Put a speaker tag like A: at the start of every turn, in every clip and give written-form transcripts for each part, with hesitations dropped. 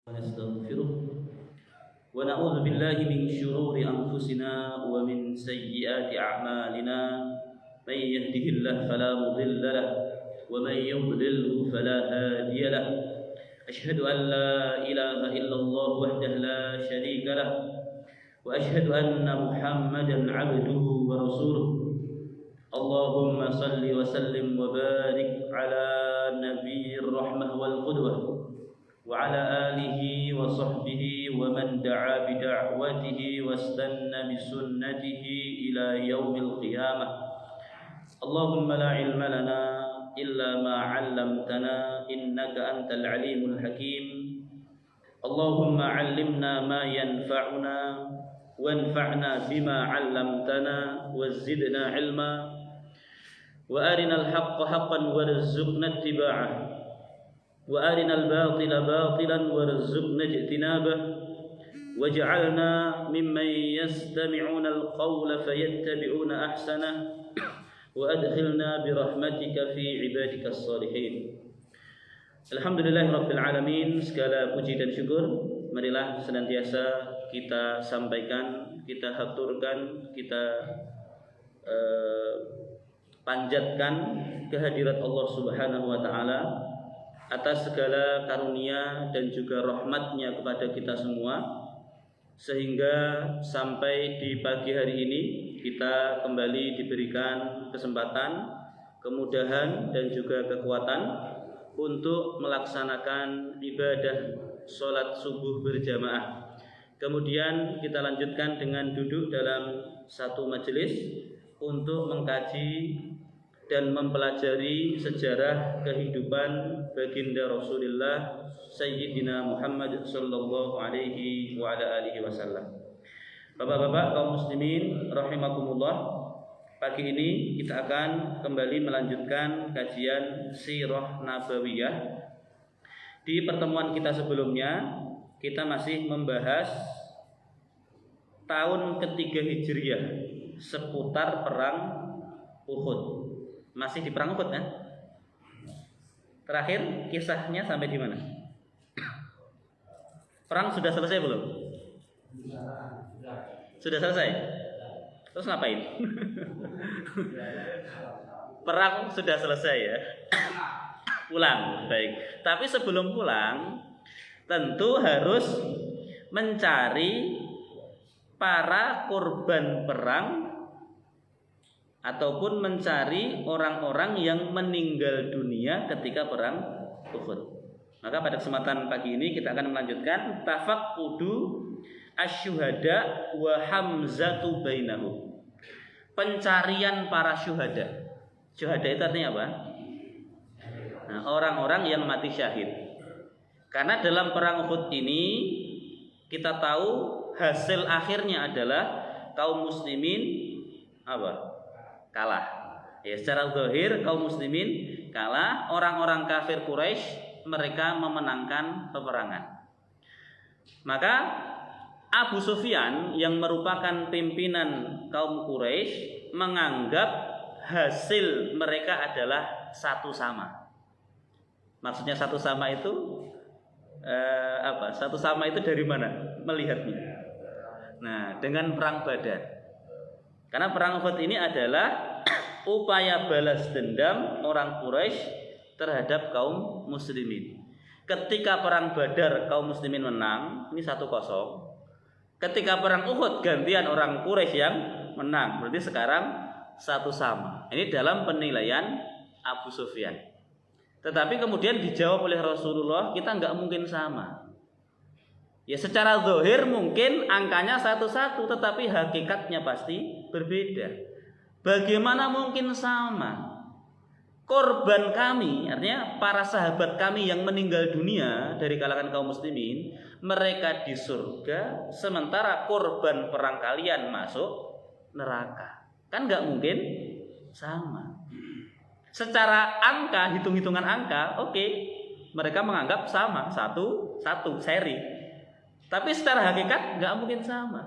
A: ونستغفره ونعوذ بالله من شرور أنفسنا ومن سيئات أعمالنا. من يهده الله فلا مضل له ومن يضلله فلا هادي له. أشهد أن لا إله إلا الله وحده لا شريك له وأشهد أن محمدا عبده ورسوله. اللهم صل وسلم وبارك على نبي الرحمة والقدوة وعلى آله وصحبه ومن دعا بدعوته واستنى بسنته إلى يوم القيامة. اللهم لا علم لنا إلا ما علمتنا إنك أنت العليم الحكيم. اللهم علمنا ما ينفعنا وانفعنا بما علمتنا وزدنا علما وأرنا الحق حقا وارزقنا اتباعه وأرنا الباطل باطلا وارزقنا اجتنابه واجعلنا ممن يستمعون القول فيتبعون أحسنه وأدخلنا برحمتك في عبادك الصالحين. Alhamdulillahirabbil alamin. Segala puji dan syukur marilah senantiasa kita sampaikan, kita haturkan, kita panjatkan kehadirat Allah Subhanahu wa taala atas segala karunia dan juga rahmatnya kepada kita semua, sehingga sampai di pagi hari ini kita kembali diberikan kesempatan, kemudahan dan juga kekuatan untuk melaksanakan ibadah sholat subuh berjamaah. Kemudian kita lanjutkan dengan duduk dalam satu majelis untuk mengkaji dan mempelajari sejarah kehidupan baginda Rasulullah Sayyidina Muhammad sallallahu alaihi wa ala alihi wasallam. Bapak-bapak kaum muslimin rahimakumullah, pagi ini kita akan kembali melanjutkan kajian Sirah Nabawiyah. Di pertemuan kita sebelumnya kita masih membahas tahun ketiga Hijriah seputar perang Uhud. Masih di perang Uhud kan? Terakhir kisahnya sampai di mana? Perang sudah selesai belum? Sudah selesai. Terus ngapain? Perang sudah selesai ya. Pulang, baik. Tapi sebelum pulang tentu harus mencari para korban perang ataupun mencari orang-orang yang meninggal dunia ketika perang Uhud. Maka pada kesempatan pagi ini kita akan melanjutkan tafaqqudu asyuhada wa hamzatu bainahum. Pencarian para syuhada. Syuhada itu artinya apa? Nah, orang-orang yang mati syahid. Karena dalam perang Uhud ini kita tahu hasil akhirnya adalah kaum muslimin apa? Kalah. Ya, secara zahir kaum muslimin kalah, orang-orang kafir Quraisy mereka memenangkan peperangan. Maka Abu Sufyan yang merupakan pimpinan kaum Quraisy menganggap hasil mereka adalah satu sama. Maksudnya satu sama itu apa? Satu sama itu dari mana melihatnya? Nah, dengan perang Badar. Karena perang Uhud ini adalah upaya balas dendam orang Quraisy terhadap kaum muslimin. Ketika perang Badar kaum muslimin menang, ini 1-0. Ketika perang Uhud gantian orang Quraisy yang menang. Berarti sekarang satu sama. Ini dalam penilaian Abu Sufyan. Tetapi kemudian dijawab oleh Rasulullah, kita nggak mungkin sama. Ya secara zahir mungkin angkanya 1-1, tetapi hakikatnya pasti berbeda. Bagaimana mungkin sama? Korban kami, artinya para sahabat kami yang meninggal dunia dari kalangan kaum muslimin, mereka di surga, sementara korban perang kalian masuk neraka. Kan nggak mungkin sama. Secara angka, hitung-hitungan angka, oke, mereka menganggap sama, satu seri. Tapi secara hakikat nggak mungkin sama.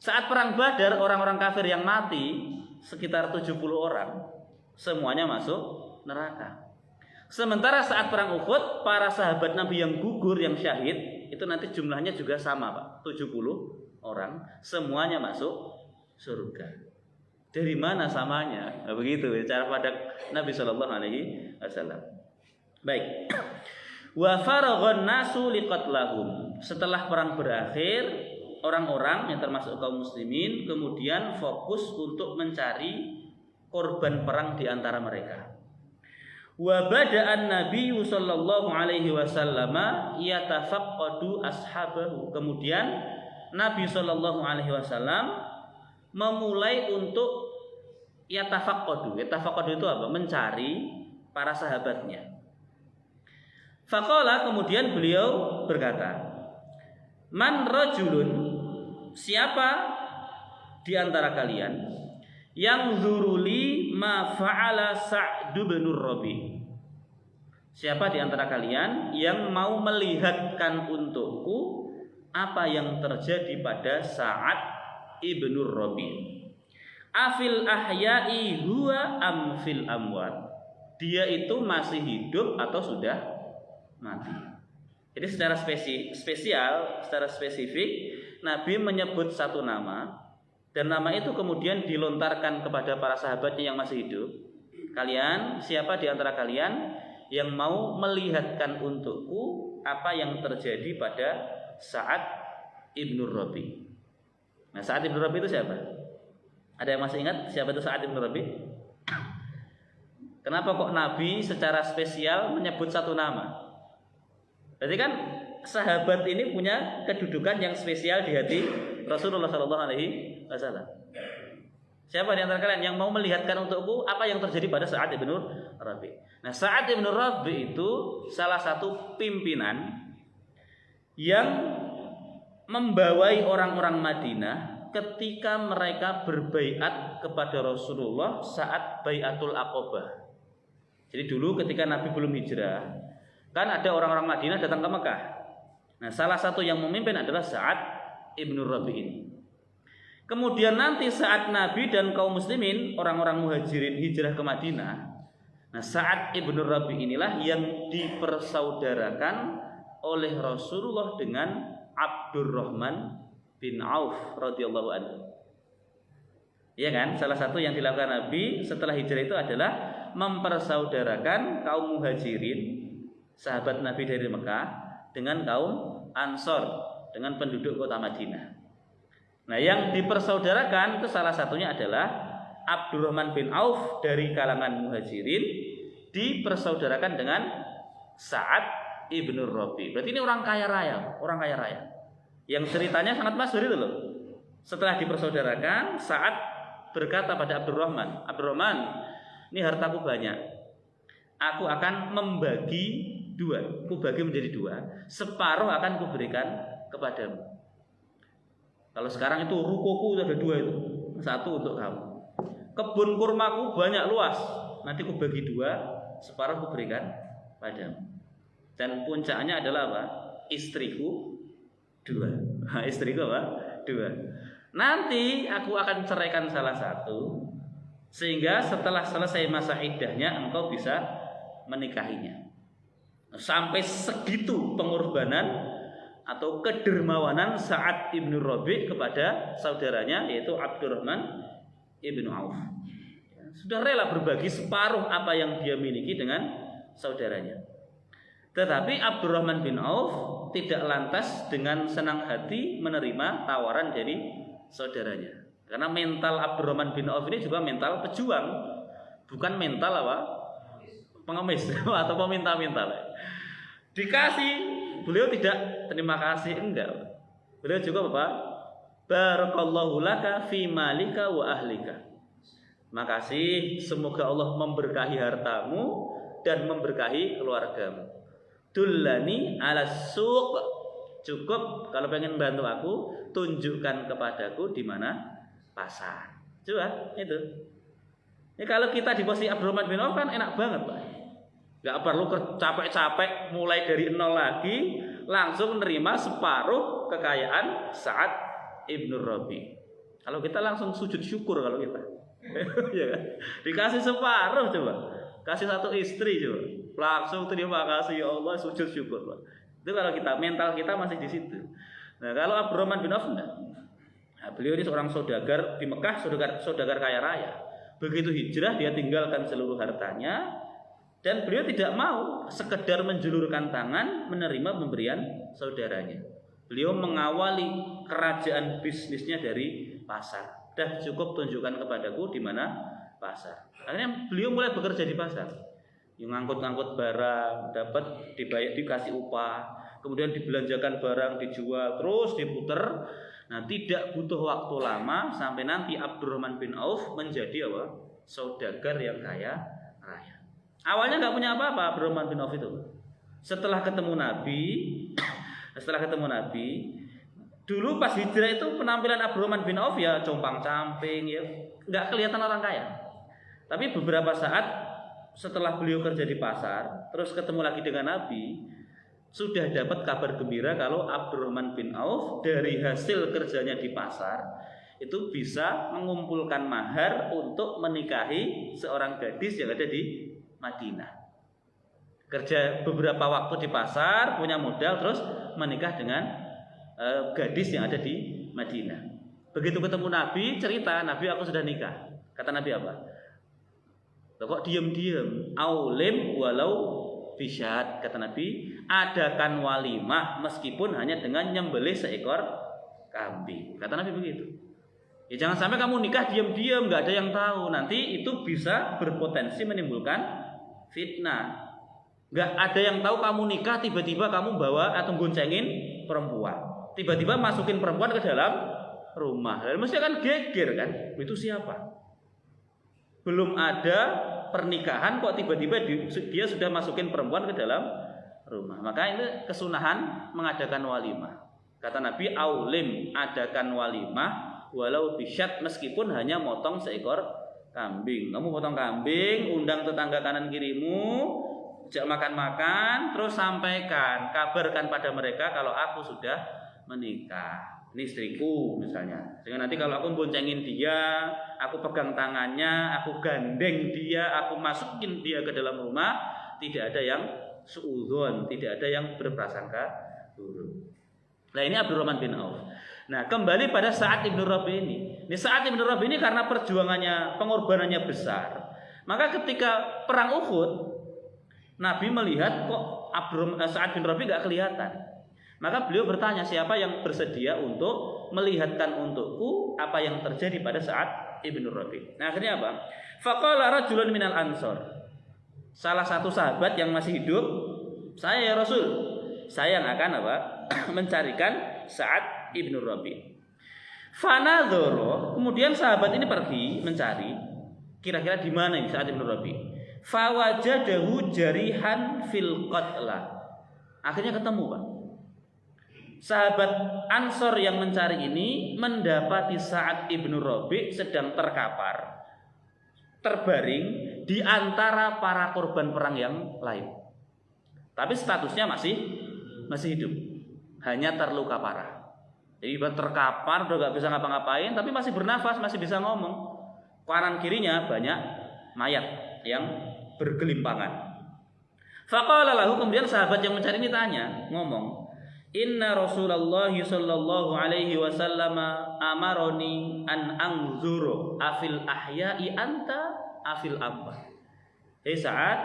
A: Saat perang Badar, orang-orang kafir yang mati sekitar 70 orang, semuanya masuk neraka. Sementara saat perang Uhud, para sahabat Nabi yang gugur, yang syahid, itu nanti jumlahnya juga sama, Pak. 70 orang, semuanya masuk surga. Dari mana samanya? Nah, begitu cara pandang Nabi Shallallahu Alaihi Wasallam. Baik. Wa faraghan nasu liqatlahum. Setelah perang berakhir, orang-orang yang termasuk kaum muslimin kemudian fokus untuk mencari korban perang di antara mereka. Wa bada'an Nabi sallallahu alaihi wasallam yatafaqqadu ashabahu. Kemudian Nabi sallallahu alaihi wasallam memulai untuk yatafaqqadu. Yatafaqqadu itu apa? Mencari para sahabatnya. Faqala, kemudian beliau berkata, "Man rajulun, siapa di antara kalian yang zuruli ma fa'ala Sa'd bin Rabi'? Siapa di antara kalian yang mau melihatkan untukku apa yang terjadi pada Sa'ad ibn Rabi'? Afil ahya'i huwa am fil amwat?" Dia itu masih hidup atau sudah mati. Jadi secara spesial, secara spesifik Nabi menyebut satu nama, dan nama itu kemudian dilontarkan kepada para sahabatnya yang masih hidup. Kalian, siapa di antara kalian yang mau melihatkan untukku apa yang terjadi pada Sa'ad ibn Rabi'? Nah, Sa'ad ibn Rabi' itu siapa? Ada yang masih ingat siapa itu Sa'ad ibn Rabi'? Kenapa kok Nabi secara spesial menyebut satu nama? Berarti kan sahabat ini punya kedudukan yang spesial di hati Rasulullah Shallallahu Alaihi Wasallam. Siapa di antara kalian yang mau melihatkan untukku apa yang terjadi pada Sa'ad ibn Rabi'? Nah, Sa'ad ibn Rabi' itu salah satu pimpinan yang membawai orang-orang Madinah ketika mereka berbaiat kepada Rasulullah saat Baiatul Aqabah. Jadi dulu ketika Nabi belum hijrah, kan ada orang-orang Madinah datang ke Mekah. Nah, salah satu yang memimpin adalah Sa'ad ibn Rabi' ini. Kemudian nanti saat Nabi dan kaum muslimin, orang-orang muhajirin hijrah ke Madinah, nah Sa'ad ibn Rabi' inilah yang dipersaudarakan oleh Rasulullah dengan Abdurrahman bin Auf radhiyallahu anhu. Iya kan? Salah satu yang dilakukan Nabi setelah hijrah itu adalah mempersaudarakan kaum muhajirin, sahabat Nabi dari Mekah, dengan kaum Ansor, dengan penduduk kota Madinah. Nah, yang dipersaudarakan itu salah satunya adalah Abdurrahman bin Auf dari kalangan muhajirin dipersaudarakan dengan Sa'ad ibn Rabi'. Berarti ini orang kaya raya, orang kaya raya. Yang ceritanya sangat masyhur itu loh. Setelah dipersaudarakan, Sa'ad berkata pada Abdurrahman, "Abdurrahman, ini hartaku banyak. Aku akan membagi dua, kubagi menjadi dua. Separuh akan kuberikan kepadamu. Kalau sekarang itu rukoku ada dua itu, satu untuk kamu. Kebun kurmaku banyak luas, nanti kubagi dua, separuh kuberikan padamu. Dan puncaknya adalah apa? Istriku dua. Istriku apa? Dua. Nanti aku akan ceraikan salah satu, sehingga setelah selesai masa iddahnya engkau bisa menikahinya." Sampai segitu pengorbanan atau kedermawanan Sa'ad ibn Rabi' kepada saudaranya yaitu Abdurrahman ibn Auf. Sudah rela berbagi separuh apa yang dia miliki dengan saudaranya. Tetapi Abdurrahman bin Auf tidak lantas dengan senang hati menerima tawaran dari saudaranya. Karena mental Abdurrahman bin Auf ini juga mental pejuang, bukan mental apa? Pengemis atau peminta-minta. Dikasih, beliau tidak terima kasih, enggak. Beliau juga apa? Barakallahu laka fi malika wa ahlika. Makasih, semoga Allah memberkahi hartamu dan memberkahi keluargamu. Dullani ala suq. Cukup kalau pengen bantu aku, tunjukkan kepadaku di mana pasar. Coba itu. Ini kalau kita di posisi Abdurrahman bin Auf kan enak banget, Pak. Gak perlu capek-capek mulai dari nol lagi, langsung menerima separuh kekayaan Sa'ad ibn Rabi'. Kalau kita langsung sujud syukur kalau kita. Ya kan? Dikasih separuh coba. Kasih satu istri coba. langsung terima kasih ya Allah, sujud syukur. Itu kalau kita mental kita masih di situ. Nah, kalau Abdurrahman bin Auf enggak. Nah, beliau ini seorang saudagar di Mekah, saudagar kaya raya. Begitu hijrah dia tinggalkan seluruh hartanya dan beliau tidak mau sekedar menjulurkan tangan menerima pemberian saudaranya. Beliau mengawali kerajaan bisnisnya dari pasar. Dah cukup tunjukkan kepadaku di mana pasar. Akhirnya beliau mulai bekerja di pasar. Yang ngangkut-ngangkut barang, dapat dibayar, dikasih upah, kemudian dibelanjakan barang, dijual, terus diputer. Nah, tidak butuh waktu lama sampai nanti Abdurrahman bin Auf menjadi apa? Saudagar yang kaya raya. Awalnya nggak punya apa-apa Abdurrahman bin Auf itu. Setelah ketemu Nabi, dulu pas hijrah itu penampilan Abdurrahman bin Auf ya compang-camping ya, nggak kelihatan orang kaya. Tapi beberapa saat setelah beliau kerja di pasar, terus ketemu lagi dengan Nabi, sudah dapat kabar gembira kalau Abdurrahman bin Auf dari hasil kerjanya di pasar itu bisa mengumpulkan mahar untuk menikahi seorang gadis yang ada di Madinah. Kerja beberapa waktu di pasar, punya modal, terus menikah dengan gadis yang ada di Madinah. Begitu ketemu Nabi, cerita, Nabi aku sudah nikah. Kata Nabi apa? Kok diam-diam? Aulim walau bisyad, kata Nabi, adakan walimah meskipun hanya dengan nyembelih seekor kambing. Kata Nabi begitu. Ya jangan sampai kamu nikah diam-diam, nggak ada yang tahu. Nanti itu bisa berpotensi menimbulkan fitnah. Nggak ada yang tahu kamu nikah, tiba-tiba kamu bawa atau goncengin perempuan. Tiba-tiba masukin perempuan ke dalam rumah. Dan mesti akan geger kan? Itu siapa? Belum ada pernikahan kok tiba-tiba dia sudah masukin perempuan ke dalam rumah. Maka ini kesunahan mengadakan walimah. Kata Nabi, aulim, adakan walimah walau bisyat, meskipun hanya motong seekor kambing. Kamu potong kambing, undang tetangga kanan kirimu, ajak makan-makan, terus sampaikan, kabarkan pada mereka kalau aku sudah menikah. Ini istriku misalnya. Sehingga nanti kalau aku boncengin dia, aku pegang tangannya, aku gandeng dia, aku masukin dia ke dalam rumah, tidak ada yang suudzon, tidak ada yang berprasangka buruk. Nah, ini Abdurrahman bin Auf. Nah, kembali pada Sa'ad ibn Rabi ini. Ini Sa'ad ibn Rabi ini karena perjuangannya, pengorbanannya besar. Maka ketika perang Uhud, Nabi melihat kok Sa'ad bin Rabi gak kelihatan. Maka beliau bertanya, siapa yang bersedia untuk melihatkan untukku apa yang terjadi pada Sa'ad ibn Rabi. Nah, akhirnya apa? Faqala rajulun minal ansor. Salah satu sahabat yang masih hidup, saya ya Rasul, saya yang akan apa? Mencarikan Sa'ad ibn Rabi. Fanadzara, kemudian sahabat ini pergi mencari kira-kira di mana ini Sa'ad ibn Rabi. Fawajadahu jarihan fil qatla. Akhirnya ketemu, Pak. Sahabat Ansor yang mencari ini mendapati Sa'ad ibn Rabi sedang terkapar, terbaring di antara para korban perang yang lain. Tapi statusnya masih hidup, hanya terluka parah. Jadi terkapar, udah gak bisa ngapa-ngapain, tapi masih bernafas, masih bisa ngomong. Kanan kirinya banyak mayat yang bergelimpangan. Faqala lahu, kemudian sahabat yang mencari ini tanya, ngomong, Inna Rasulullah sallallahu alaihi wasallam amaroni an anzuru afil ahya'i anta afil amwat. Saat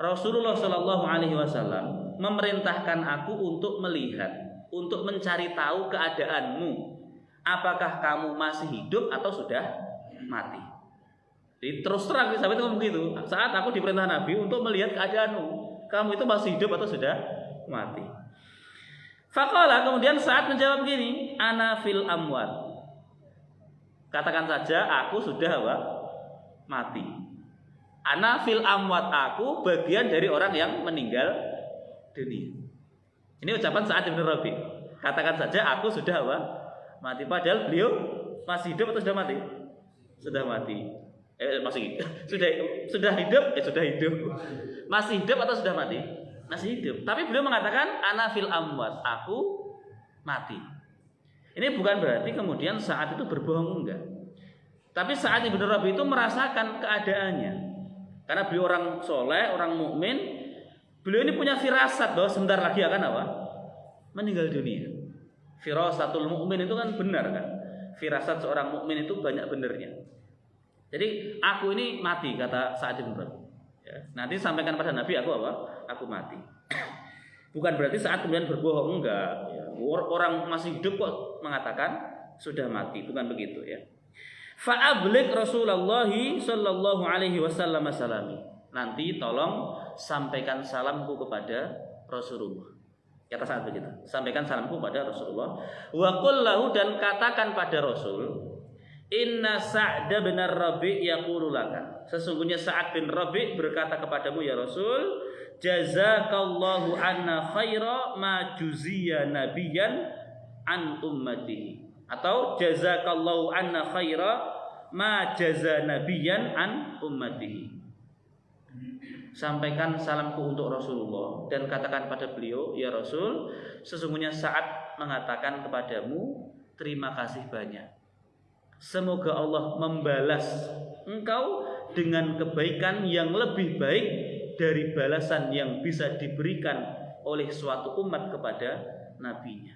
A: Rasulullah sallallahu alaihi wasallam memerintahkan aku untuk melihat, untuk mencari tahu keadaanmu, apakah kamu masih hidup atau sudah mati. Jadi terus terang sahabat itu ngomong begitu. Saat aku diperintah Nabi untuk melihat keadaanmu, kamu itu masih hidup atau sudah mati. Faqala, kemudian Sa'ad menjawab begini, ana fil amwat. Katakan saja aku sudah apa? Mati. Ana fil amwat, aku bagian dari orang yang meninggal dunia. Ini ucapan Sa'ad bin Rabi. Katakan saja aku sudah apa? Mati. Padahal beliau masih hidup atau sudah mati? Sudah mati. Sudah hidup? Sudah hidup. Masih hidup atau sudah mati? Masih hidup. Tapi beliau mengatakan ana fil amwat, aku mati. Ini bukan berarti kemudian Sa'ad itu berbohong, enggak. Tapi Sa'ad bin Rabi itu merasakan keadaannya. Karena beliau orang soleh, orang mukmin, Beliau ini punya firasat bahwa sebentar lagi akan apa? Meninggal dunia. Firasatul mukmin itu kan benar kan? Firasat seorang mukmin itu banyak benernya. Jadi aku ini mati kata Sa'ad bin Rabi. Ya, nanti sampaikan pada Nabi aku apa? Aku mati. Bukan berarti saat kemudian berbohong, enggak. Ya, orang masih hidup kok mengatakan sudah mati, bukan begitu ya. Fa'ablik Rasulullah sallallahu alaihi wasallam salami. Nanti tolong sampaikan salamku kepada Rasulullah. Kata saat begitu. Sampaikan salamku kepada Rasulullah. Wa qul lahu, dan katakan pada Rasul, inna Sa'd bin Rabi' yaqulu laka. Sesungguhnya Sa'ad bin Rabi' berkata kepadamu ya Rasul, jazakallahu anna khaira ma juziya nabiyan an ummatihi. Atau jazakallahu anna khaira ma jaza nabiyan an ummatihi. Sampaikan salamku untuk Rasulullah dan katakan pada beliau, ya Rasul, sesungguhnya Sa'ad mengatakan kepadamu terima kasih banyak. Semoga Allah membalas engkau dengan kebaikan yang lebih baik dari balasan yang bisa diberikan oleh suatu umat kepada nabinya.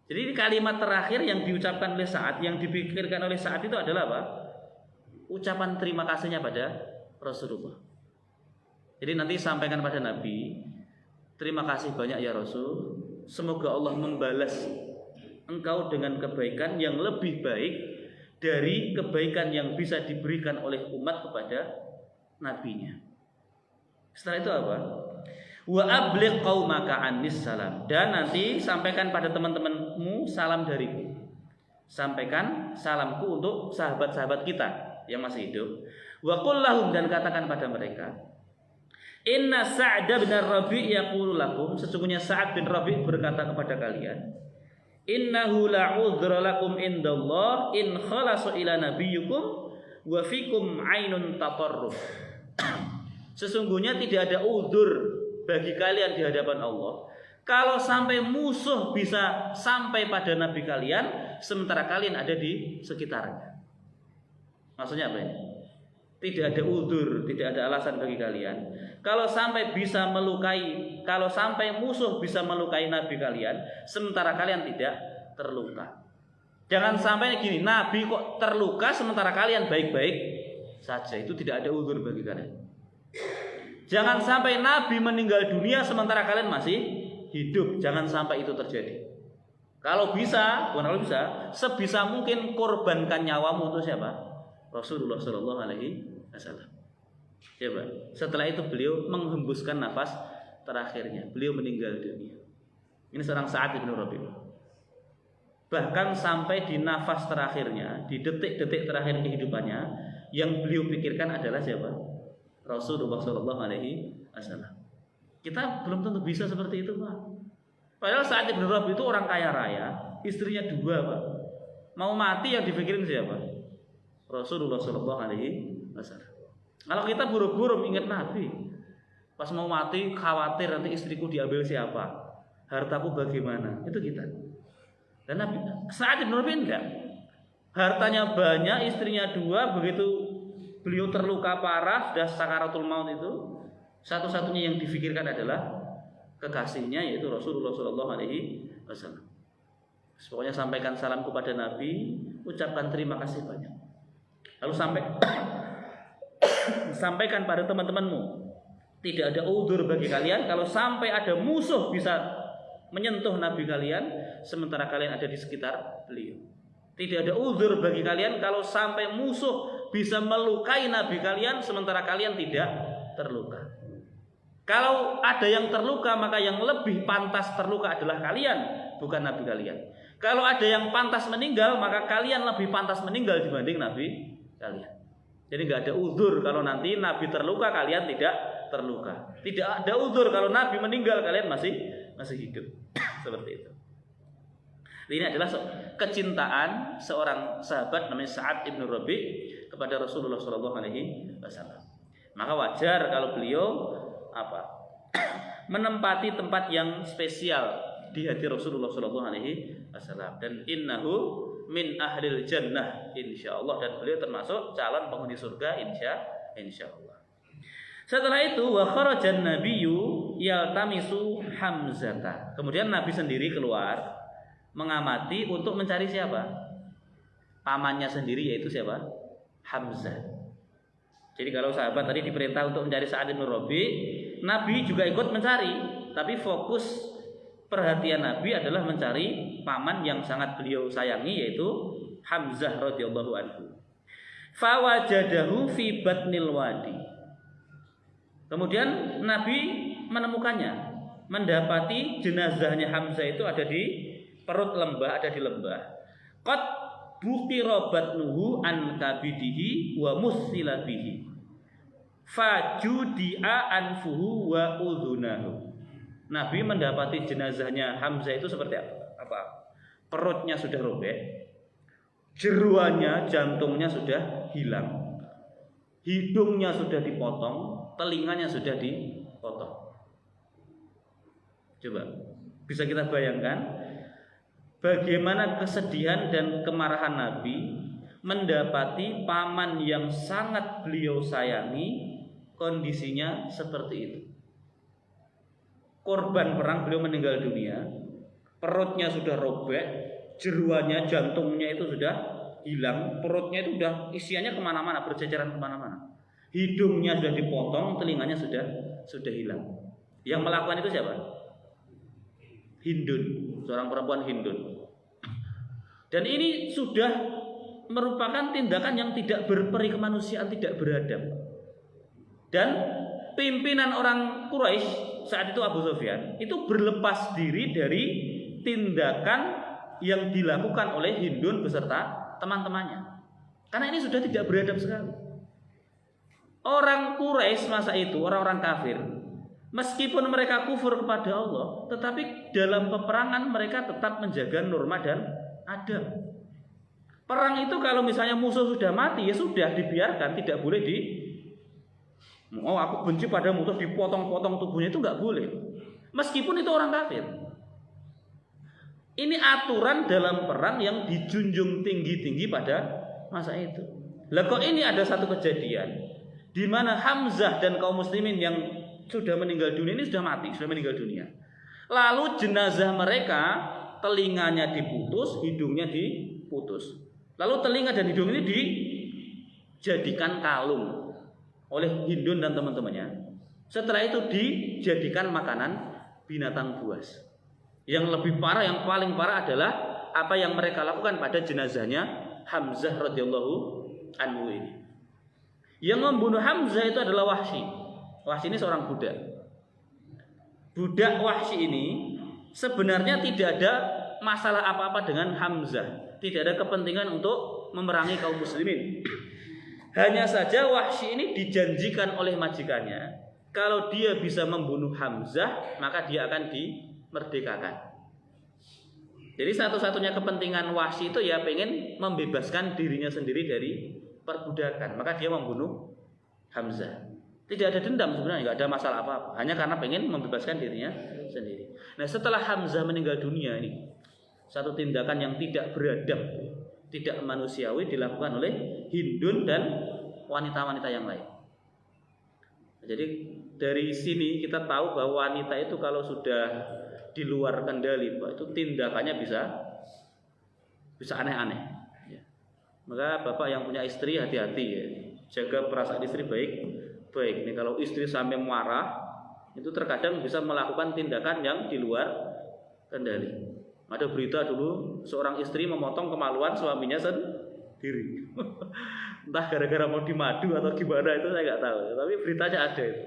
A: Jadi ini kalimat terakhir yang diucapkan oleh Sa'ad, yang dipikirkan oleh Sa'ad itu adalah apa? Ucapan terima kasihnya pada Rasulullah. Jadi nanti sampaikan pada Nabi, terima kasih banyak ya Rasul, semoga Allah membalas engkau dengan kebaikan yang lebih baik dari kebaikan yang bisa diberikan oleh umat kepada nabinya. Setelah itu apa? Wa abligh qaumaka annis salam. Dan nanti sampaikan pada teman-temanmu salam dariku. Sampaikan salamku untuk sahabat-sahabat kita yang masih hidup. Wa qul lahum, dan katakan pada mereka, inna Sa'd bin Rabi' yaqulu lakum. Sesungguhnya Sa'ad bin Rabi' berkata kepada kalian, innahu la'udhra lakum indallah in khalasu ila nabiyyukum wa fikum ainun tatarruf. Sesungguhnya tidak ada udzur bagi kalian di hadapan Allah kalau sampai musuh bisa sampai pada nabi kalian sementara kalian ada di sekitarnya. Maksudnya apa ini? Tidak ada udzur, tidak ada alasan bagi kalian kalau sampai bisa melukai, kalau sampai musuh bisa melukai nabi kalian sementara kalian tidak terluka. Jangan sampai gini, nabi kok terluka sementara kalian baik-baik saja. Itu tidak ada udzur bagi kalian. Jangan sampai nabi meninggal dunia sementara kalian masih hidup. Jangan sampai itu terjadi. Kalau bisa, bukan kalau bisa, sebisa mungkin korbankan nyawamu untuk siapa? Rasulullah Shallallahu Alaihi Wasallam. Coba. Setelah itu beliau menghembuskan nafas terakhirnya. Beliau meninggal dunia. Ini seorang Sa'ad bin Rabi'. Bahkan sampai di nafas terakhirnya, di detik-detik terakhir kehidupannya, yang beliau pikirkan adalah siapa? Rasulullah Shallallahu Alaihi Wasallam. Kita belum tentu bisa seperti itu, Pak. Padahal Sa'ad bin Rabi' itu orang kaya raya, istrinya 2, Pak. Mau mati yang dipikirin siapa? Rasulullah Shallallahu Alaihi Wasallam. Kalau kita buru-buru ingat Nabi, pas mau mati khawatir nanti istriku diambil siapa, hartaku bagaimana, itu kita. Dan Nabi Sa'ad bin Rabi' enggak. Hartanya banyak, istrinya 2, begitu beliau terluka parah, sudah sakaratul maut itu, satu-satunya yang difikirkan adalah kekasihnya yaitu Rasulullah Shallallahu Alaihi Wasallam. Pokoknya sampaikan salam kepada Nabi, ucapkan terima kasih banyak. Lalu sampaikan pada teman-temanmu, tidak ada udzur bagi kalian kalau sampai ada musuh bisa menyentuh Nabi kalian sementara kalian ada di sekitar beliau. Tidak ada udzur bagi kalian kalau sampai musuh bisa melukai Nabi kalian sementara kalian tidak terluka. Kalau ada yang terluka, maka yang lebih pantas terluka adalah kalian, bukan Nabi kalian. Kalau ada yang pantas meninggal, maka kalian lebih pantas meninggal dibanding Nabi kalian. Jadi nggak ada uzur kalau nanti Nabi terluka, kalian tidak terluka. Tidak ada uzur kalau Nabi meninggal, kalian masih hidup. Seperti itu. Ini adalah kecintaan seorang sahabat namanya Sa'ad ibn Rabi' kepada Rasulullah Shallallahu Alaihi Wasallam. Maka wajar kalau beliau menempati tempat yang spesial di hati Rasulullah Shallallahu Alaihi Wasallam. Dan innahu min ahlil jannah insyaallah, dan beliau termasuk calon penghuni surga insyaallah. Setelah itu wa kharajan nabiyyu yaltamisu Hamzata. Kemudian Nabi sendiri keluar mengamati untuk mencari siapa? Pamannya sendiri, yaitu siapa? Hamzah. Jadi kalau sahabat tadi diperintah untuk mencari Sa'ad bin Rabi, Nabi juga ikut mencari, tapi fokus perhatian Nabi adalah mencari paman yang sangat beliau sayangi, yaitu Hamzah radhiyallahu anhu. Fawajadahu fi batnil wadi. Kemudian Nabi menemukannya, mendapati jenazahnya Hamzah itu ada di perut lembah, ada di lembah. Qad buqira batnuhu an kabidihi wa musila bihi. Fajudi'a anfuhu wa udhunahu. Nabi mendapati jenazahnya Hamzah itu seperti apa? Perutnya sudah robek, jeruannya, jantungnya sudah hilang, hidungnya sudah dipotong, telinganya sudah dipotong. Coba bisa kita bayangkan bagaimana kesedihan dan kemarahan Nabi mendapati paman yang sangat beliau sayangi kondisinya seperti itu. Korban perang, beliau meninggal dunia, perutnya sudah robek, jeruannya, jantungnya itu sudah hilang, perutnya itu sudah isiannya kemana-mana, berceceran kemana-mana. Hidungnya sudah dipotong, telinganya sudah hilang. Yang melakukan itu siapa? Hindun, seorang perempuan Hindun. Dan ini sudah merupakan tindakan yang tidak berperi kemanusiaan, tidak beradab. Dan pimpinan orang Quraisy saat itu Abu Sufyan itu berlepas diri dari tindakan yang dilakukan oleh Hindun beserta teman-temannya. Karena ini sudah tidak beradab sekali. Orang Quraisy masa itu, orang-orang kafir, meskipun mereka kufur kepada Allah, tetapi dalam peperangan mereka tetap menjaga norma dan adab. Perang itu kalau misalnya musuh sudah mati, ya sudah dibiarkan, tidak boleh aku benci pada musuh, dipotong-potong tubuhnya, itu nggak boleh. Meskipun itu orang kafir. Ini aturan dalam perang yang dijunjung tinggi-tinggi pada masa itu. Lah kok ini ada satu kejadian di mana Hamzah dan kaum muslimin yang sudah meninggal dunia ini sudah mati, sudah meninggal dunia. Lalu jenazah mereka telinganya diputus, hidungnya diputus. Lalu telinga dan hidung ini dijadikan kalung oleh Hindun dan teman-temannya. Setelah itu dijadikan makanan binatang buas. Yang lebih parah, yang paling parah adalah apa yang mereka lakukan pada jenazahnya Hamzah radhiyallahu anhu ini. Yang membunuh Hamzah itu adalah Wahsy. Wahsy ini seorang budak. Budak Wahsy ini sebenarnya tidak ada masalah apa-apa dengan Hamzah. Tidak ada kepentingan untuk memerangi kaum muslimin. Hanya saja Wahsy ini dijanjikan oleh majikannya, kalau dia bisa membunuh Hamzah, maka dia akan dimerdekakan. Jadi satu-satunya kepentingan Wahsy itu ya pengen membebaskan dirinya sendiri dari perbudakan, maka dia membunuh Hamzah. Tidak ada dendam sebenarnya, nggak ada masalah apa-apa, hanya karena pengen membebaskan dirinya sendiri. Nah, setelah Hamzah meninggal dunia ini, satu tindakan yang tidak beradab, tidak manusiawi dilakukan oleh Hindun dan wanita-wanita yang lain. Jadi dari sini kita tahu bahwa wanita itu kalau sudah di luar kendali, itu tindakannya bisa aneh-aneh. Maka bapak yang punya istri hati-hati ya, jaga perasaan istri baik. Nih kalau istri sampai marah, itu terkadang bisa melakukan tindakan yang di luar kendali. Ada berita dulu seorang istri memotong kemaluan suaminya sendiri. Entah gara-gara mau dimadu atau gimana itu saya nggak tahu. Tapi beritanya ada itu.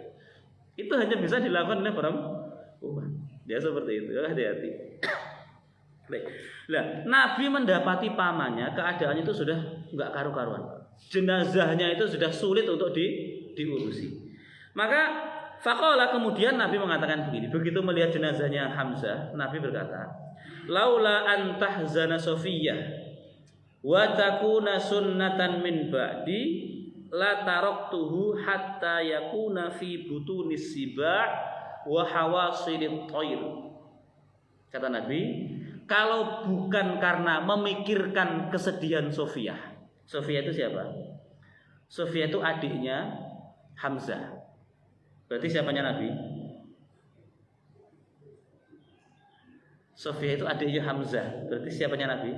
A: Itu hanya bisa dilakukan oleh perempuan. Dia seperti itu. Hati-hati. Nah, Nabi mendapati pamannya keadaannya itu sudah nggak karu-karuan. Jenazahnya itu sudah sulit untuk diurusi. Maka faqala, kemudian Nabi mengatakan begini. Begitu melihat jenazahnya Hamzah, Nabi berkata, laula an tahzana Sofiyah wa takuna sunnatan min ba'di la taraktuhu hatta yakuna fi butunis siba' wa hawasilit thair. Kata Nabi, kalau bukan karena memikirkan kesedihan Sofiyah. Sofiyah itu siapa? Sofiyah itu adiknya Hamzah. Berarti siapanya Nabi? Sofia itu adiknya Hamzah. Berarti siapanya Nabi?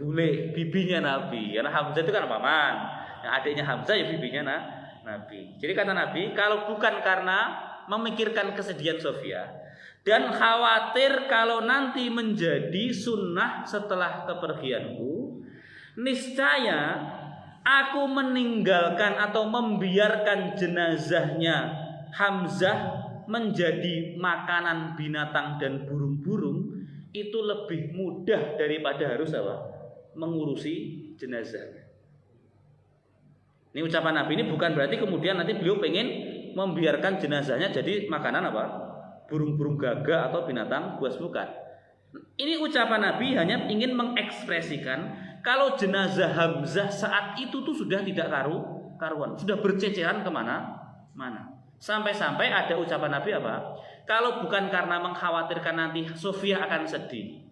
A: Bule, bibinya Nabi. Karena Hamzah itu kan paman. Yang adiknya Hamzah ya bibinya Nabi. Jadi kata Nabi, kalau bukan karena memikirkan kesedihan Sofia dan khawatir kalau nanti menjadi sunnah setelah kepergianku, niscaya aku meninggalkan atau membiarkan jenazahnya Hamzah menjadi makanan binatang dan burung-burung itu lebih mudah daripada harus apa? Mengurusi jenazahnya. Ini ucapan Nabi ini bukan berarti kemudian nanti beliau pengen membiarkan jenazahnya jadi makanan apa? Burung-burung gagak atau binatang buas, bukan. Ini ucapan Nabi hanya ingin mengekspresikan kalau jenazah Hamzah saat itu tuh sudah tidak karuan, sudah berceceran kemana-mana. Sampai-sampai ada ucapan Nabi apa? Kalau bukan karena mengkhawatirkan nanti Sofia akan sedih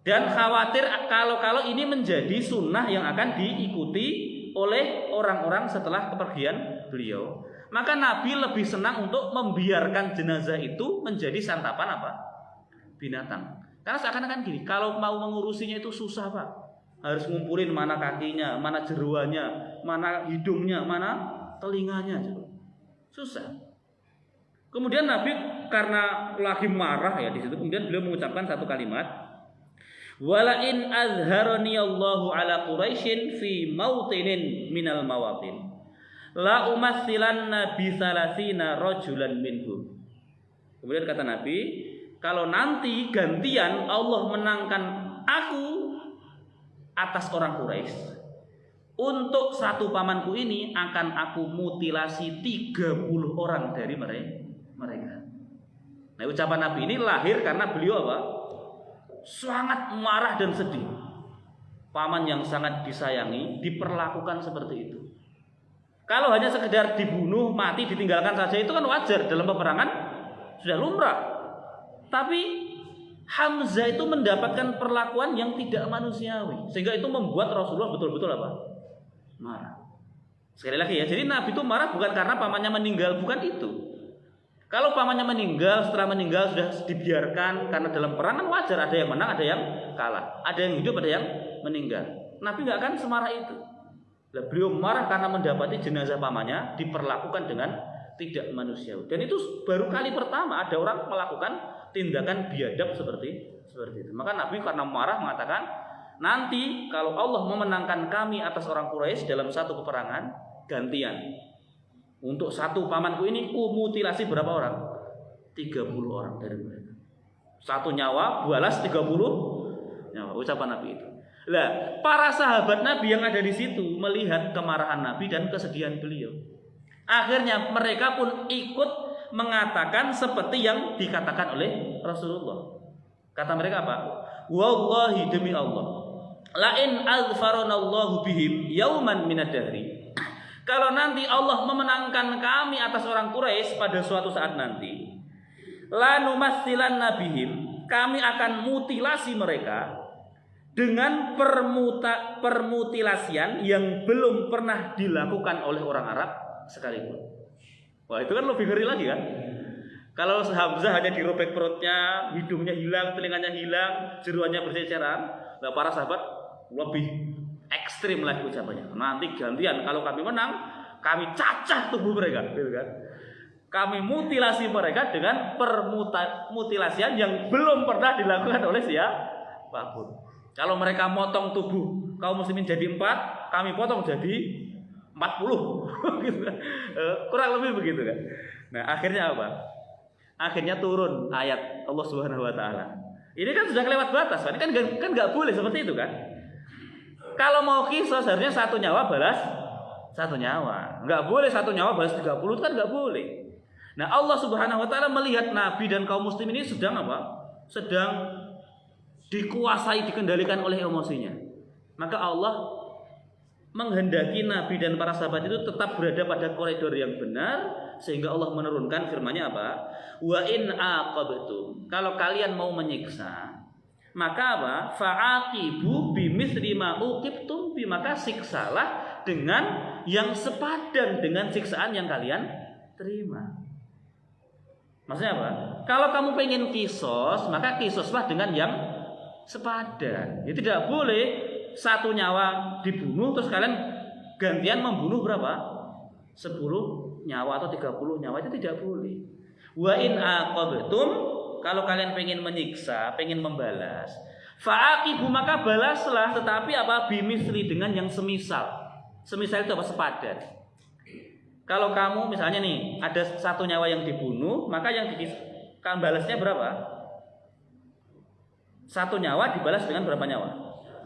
A: dan khawatir kalau ini menjadi sunnah yang akan diikuti oleh orang-orang setelah kepergian beliau, maka Nabi lebih senang untuk membiarkan jenazah itu menjadi santapan apa? Binatang. Karena seakan-akan gini, kalau mau mengurusinya itu susah Pak. Harus ngumpulin mana kakinya, mana jeruannya, mana hidungnya, mana telinganya. Susah. Kemudian Nabi karena lagi marah ya di situ, kemudian beliau mengucapkan satu kalimat, wala in azharani Allahu ala Quraisyin fi mautinin minal mawatin la umassilanna bi salasina rajulan minhum. Kemudian kata Nabi, kalau nanti gantian Allah menangkan aku atas orang Quraisy, untuk satu pamanku ini akan aku mutilasi 30 orang dari mereka. Nah, ucapan Nabi ini lahir karena beliau apa? Sangat marah dan sedih. Paman yang sangat disayangi diperlakukan seperti itu. Kalau hanya sekedar dibunuh, mati, ditinggalkan saja itu kan wajar, dalam peperangan sudah lumrah. Tapi Hamzah itu mendapatkan perlakuan yang tidak manusiawi, sehingga itu membuat Rasulullah betul-betul apa? Marah. Sekali lagi ya, jadi Nabi itu marah bukan karena pamannya meninggal, bukan itu. Kalau pamannya meninggal, setelah meninggal sudah dibiarkan karena dalam perang kan wajar, ada yang menang, ada yang kalah, ada yang hidup, ada yang meninggal. Nabi nggak akan semarah itu. Nah, beliau marah karena mendapati jenazah pamannya diperlakukan dengan tidak manusiawi. Dan itu baru kali pertama ada orang melakukan tindakan biadab seperti itu. Maka Nabi karena marah mengatakan, nanti kalau Allah memenangkan kami atas orang Quraisy dalam satu peperangan, gantian. Untuk satu pamanku ini mutilasi berapa orang? 30 orang dari mereka. Satu nyawa balas 30 nyawa. Ucapan Nabi itu. Lah, para sahabat Nabi yang ada di situ melihat kemarahan Nabi dan kesedihan beliau. Akhirnya mereka pun ikut mengatakan seperti yang dikatakan oleh Rasulullah. Kata mereka apa? Wallahi, demi Allah, la in azfaranallahu bihim yauman minad dahri. Kalau nanti Allah memenangkan kami atas orang Quraisy pada suatu saat nanti, la numassilanna bihim, kami akan mutilasi mereka dengan permutilasian yang belum pernah dilakukan oleh orang Arab sekalipun. Wah, itu kan lebih ngeri lagi kan? Kalau Hamzah hanya dirobek perutnya, hidungnya hilang, telinganya hilang, jeruannya berceceran, nah para sahabat lebih ekstrim lagi ucapannya. Nanti gantian, kalau kami menang, kami cacah tubuh mereka, gitu kan? Kami mutilasi mereka dengan permutilasian yang belum pernah dilakukan oleh siapapun. Kalau mereka motong tubuh kaum muslimin jadi 4, kami potong jadi 40, gitu kan? Kurang lebih begitu kan? Nah, akhirnya apa? Akhirnya turun ayat Allah Subhanahu Wa Taala. Ini kan sudah kelewat batas, kan nggak boleh seperti itu kan? Kalau mau kisah seharusnya satu nyawa balas satu nyawa. Nggak boleh satu nyawa balas 30, itu kan nggak boleh. Nah, Allah Subhanahu Wa Taala melihat Nabi dan kaum muslimin ini sedang apa? Sedang dikuasai, dikendalikan oleh emosinya. Maka Allah menghendaki Nabi dan para sahabat itu tetap berada pada koridor yang benar, sehingga Allah menurunkan firman-Nya apa? Wa in aqabtum, kalau kalian mau menyiksa, maka apa? Fa'aqibu bimithli ma uqibtum bi, maka siksalah dengan yang sepadan dengan siksaan yang kalian terima. Maksudnya apa? Kalau kamu pengen kisos, maka kisoslah dengan yang sepadan. Jadi tidak boleh satu nyawa dibunuh terus kalian gantian membunuh berapa? 10 nyawa atau 30 nyawa, itu tidak boleh. Wa in aqabtum, kalau kalian pengen menyiksa, pengen membalas, fa'aqibu, maka balaslah, tetapi apa? Bimisli, dengan yang semisal. Semisal itu apa? Sepadan. Kalau kamu misalnya nih ada satu nyawa yang dibunuh, maka yang kan balasnya berapa? Satu nyawa dibalas dengan berapa nyawa?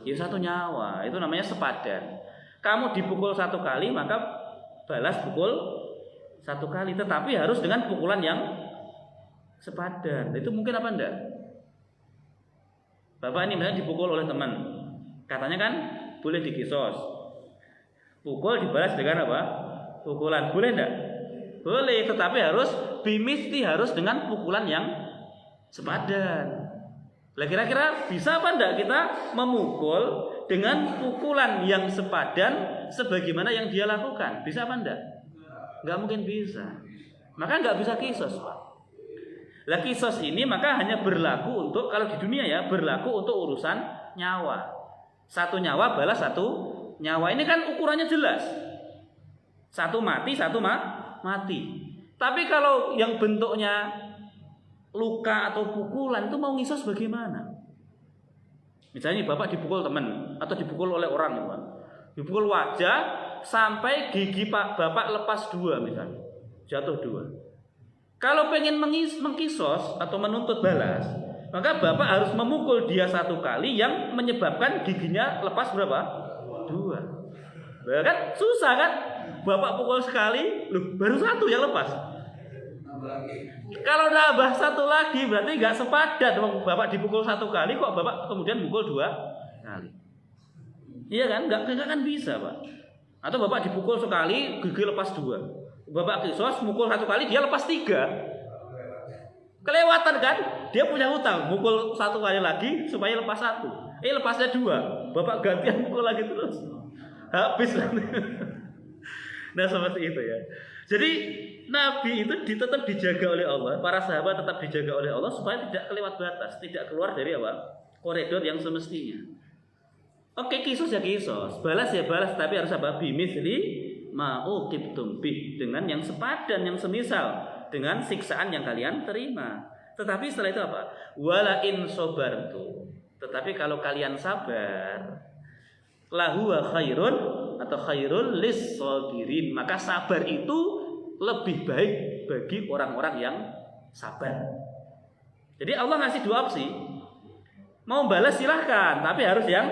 A: Ya satu nyawa, itu namanya sepadan. Kamu dipukul satu kali, maka balas pukul satu kali, tetapi harus dengan pukulan yang sepadan. Itu mungkin apa enggak? Bapak ini misalnya dipukul oleh teman, katanya kan boleh dikisos. Pukul dibalas dengan apa? Pukulan, boleh enggak? Boleh, tetapi harus bimisti, harus dengan pukulan yang sepadan. Lah kira-kira bisa apa enggak kita memukul dengan pukulan yang sepadan sebagaimana yang dia lakukan? Bisa apa enggak? Enggak mungkin bisa. Maka enggak bisa kisos, Pak. Lah kisos ini maka hanya berlaku untuk, kalau di dunia ya, berlaku untuk urusan nyawa. Satu nyawa balas satu nyawa. Ini kan ukurannya jelas. Satu mati, satu mati. Tapi kalau yang bentuknya luka atau pukulan, itu mau ngisos bagaimana? Misalnya bapak dipukul teman atau dipukul oleh orang, Pak. Dipukul wajah sampai gigi bapak lepas 2 misalnya, jatuh 2. Kalau pengen mengkisos atau menuntut balas, maka bapak harus memukul dia 1 kali yang menyebabkan giginya lepas berapa? 2. Kan susah kan? Bapak pukul sekali, loh, baru 1 yang lepas. Kalau nambah 1 lagi berarti nggak sepadan. Bapak dipukul 1 kali, kok bapak kemudian pukul 2 kali? Iya kan? Nggak kan bisa, Pak. Atau bapak dipukul sekali, gigi lepas 2. Bapak kisos, mukul 1 kali, dia lepas 3. Kelewatan kan? Dia punya hutang, mukul 1 kali lagi supaya lepas 1. Lepasnya 2. Bapak gantian mukul lagi terus. Habis. Nah seperti itu ya. Jadi Nabi itu tetap dijaga oleh Allah, para sahabat tetap dijaga oleh Allah supaya tidak kelewat batas, tidak keluar dari apa? Koridor yang semestinya. Oke, kisos ya kisos, balas ya balas, tapi harus apa? Bimithli ma'uqibtum bih, dengan yang sepadan, yang semisal dengan siksaan yang kalian terima. Tetapi setelah itu apa? Wala in sabartu. Tetapi kalau kalian sabar, lahuwa khairun atau khairul lis-sabirin, maka sabar itu lebih baik bagi orang-orang yang sabar. Jadi Allah ngasih 2 opsi. Mau balas silahkan, tapi harus yang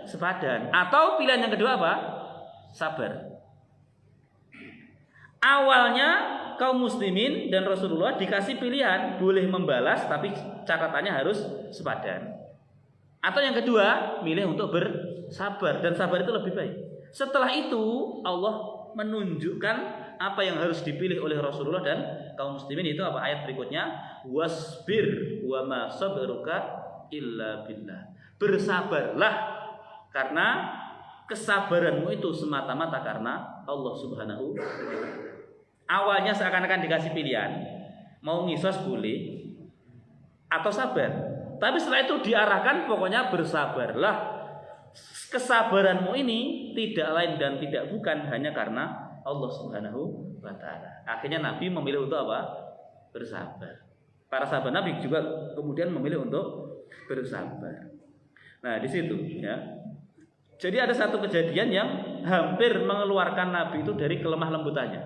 A: sepadan. Atau pilihan yang kedua apa? Sabar. Awalnya kaum muslimin dan Rasulullah dikasih pilihan, boleh membalas tapi catatannya harus sepadan. Atau yang kedua, milih untuk bersabar, dan sabar itu lebih baik. Setelah itu Allah menunjukkan apa yang harus dipilih oleh Rasulullah dan kaum muslimin. Itu apa? Ayat berikutnya, wasbir wa ma sabruka illa billah. Bersabarlah, karena kesabaranmu itu semata-mata karena Allah Subhanahu wa ta'ala. Awalnya seakan-akan dikasih pilihan, mau ngisos boleh atau sabar. Tapi setelah itu diarahkan pokoknya bersabarlah. Kesabaranmu ini tidak lain dan tidak bukan hanya karena Allah Subhanahu wa ta'ala. Akhirnya Nabi memilih untuk apa? Bersabar. Para sahabat Nabi juga kemudian memilih untuk bersabar. Nah, di situ ya. Jadi ada satu kejadian yang hampir mengeluarkan Nabi itu dari kelemah lembutannya.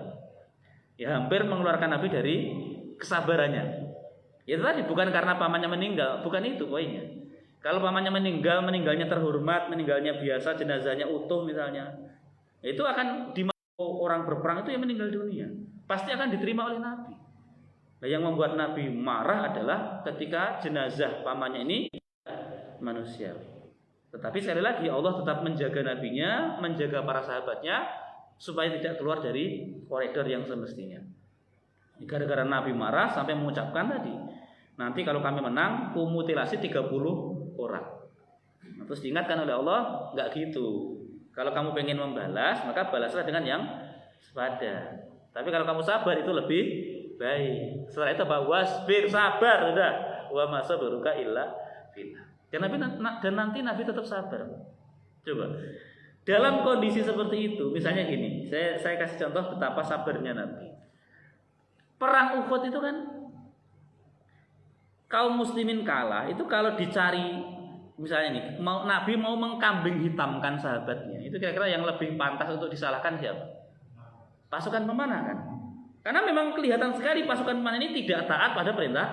A: Ya, hampir mengeluarkan Nabi dari kesabarannya. Itu tadi bukan karena pamannya meninggal, bukan itu poinnya. Kalau pamannya meninggalnya terhormat, meninggalnya biasa, jenazahnya utuh misalnya, itu akan orang berperang itu yang meninggal dunia, pasti akan diterima oleh Nabi. Nah, yang membuat Nabi marah adalah ketika jenazah pamannya ini manusia. Tetapi sekali lagi Allah tetap menjaga nabinya, menjaga para sahabatnya supaya tidak keluar dari koridor yang semestinya. Gara-gara Nabi marah sampai mengucapkan tadi, nanti kalau kami menang, kumutilasi 30 orang. Nah, terus diingatkan oleh Allah, enggak gitu. Kalau kamu pengen membalas, maka balaslah dengan yang sepadan. Tapi kalau kamu sabar itu lebih baik. Setelah itu apa? Wasbir, sabar, udah. Wa ma sabruka illa billah. Dan nanti Nabi tetap sabar. Coba. Dalam kondisi seperti itu, misalnya gini, saya kasih contoh betapa sabarnya Nabi. Perang Uhud itu kan kaum muslimin kalah, itu kalau dicari misalnya nih, Nabi mau mengkambing hitamkan sahabatnya, itu kira-kira yang lebih pantas untuk disalahkan siapa? Pasukan pemanah kan? Karena memang kelihatan sekali pasukan pemanah ini tidak taat pada perintah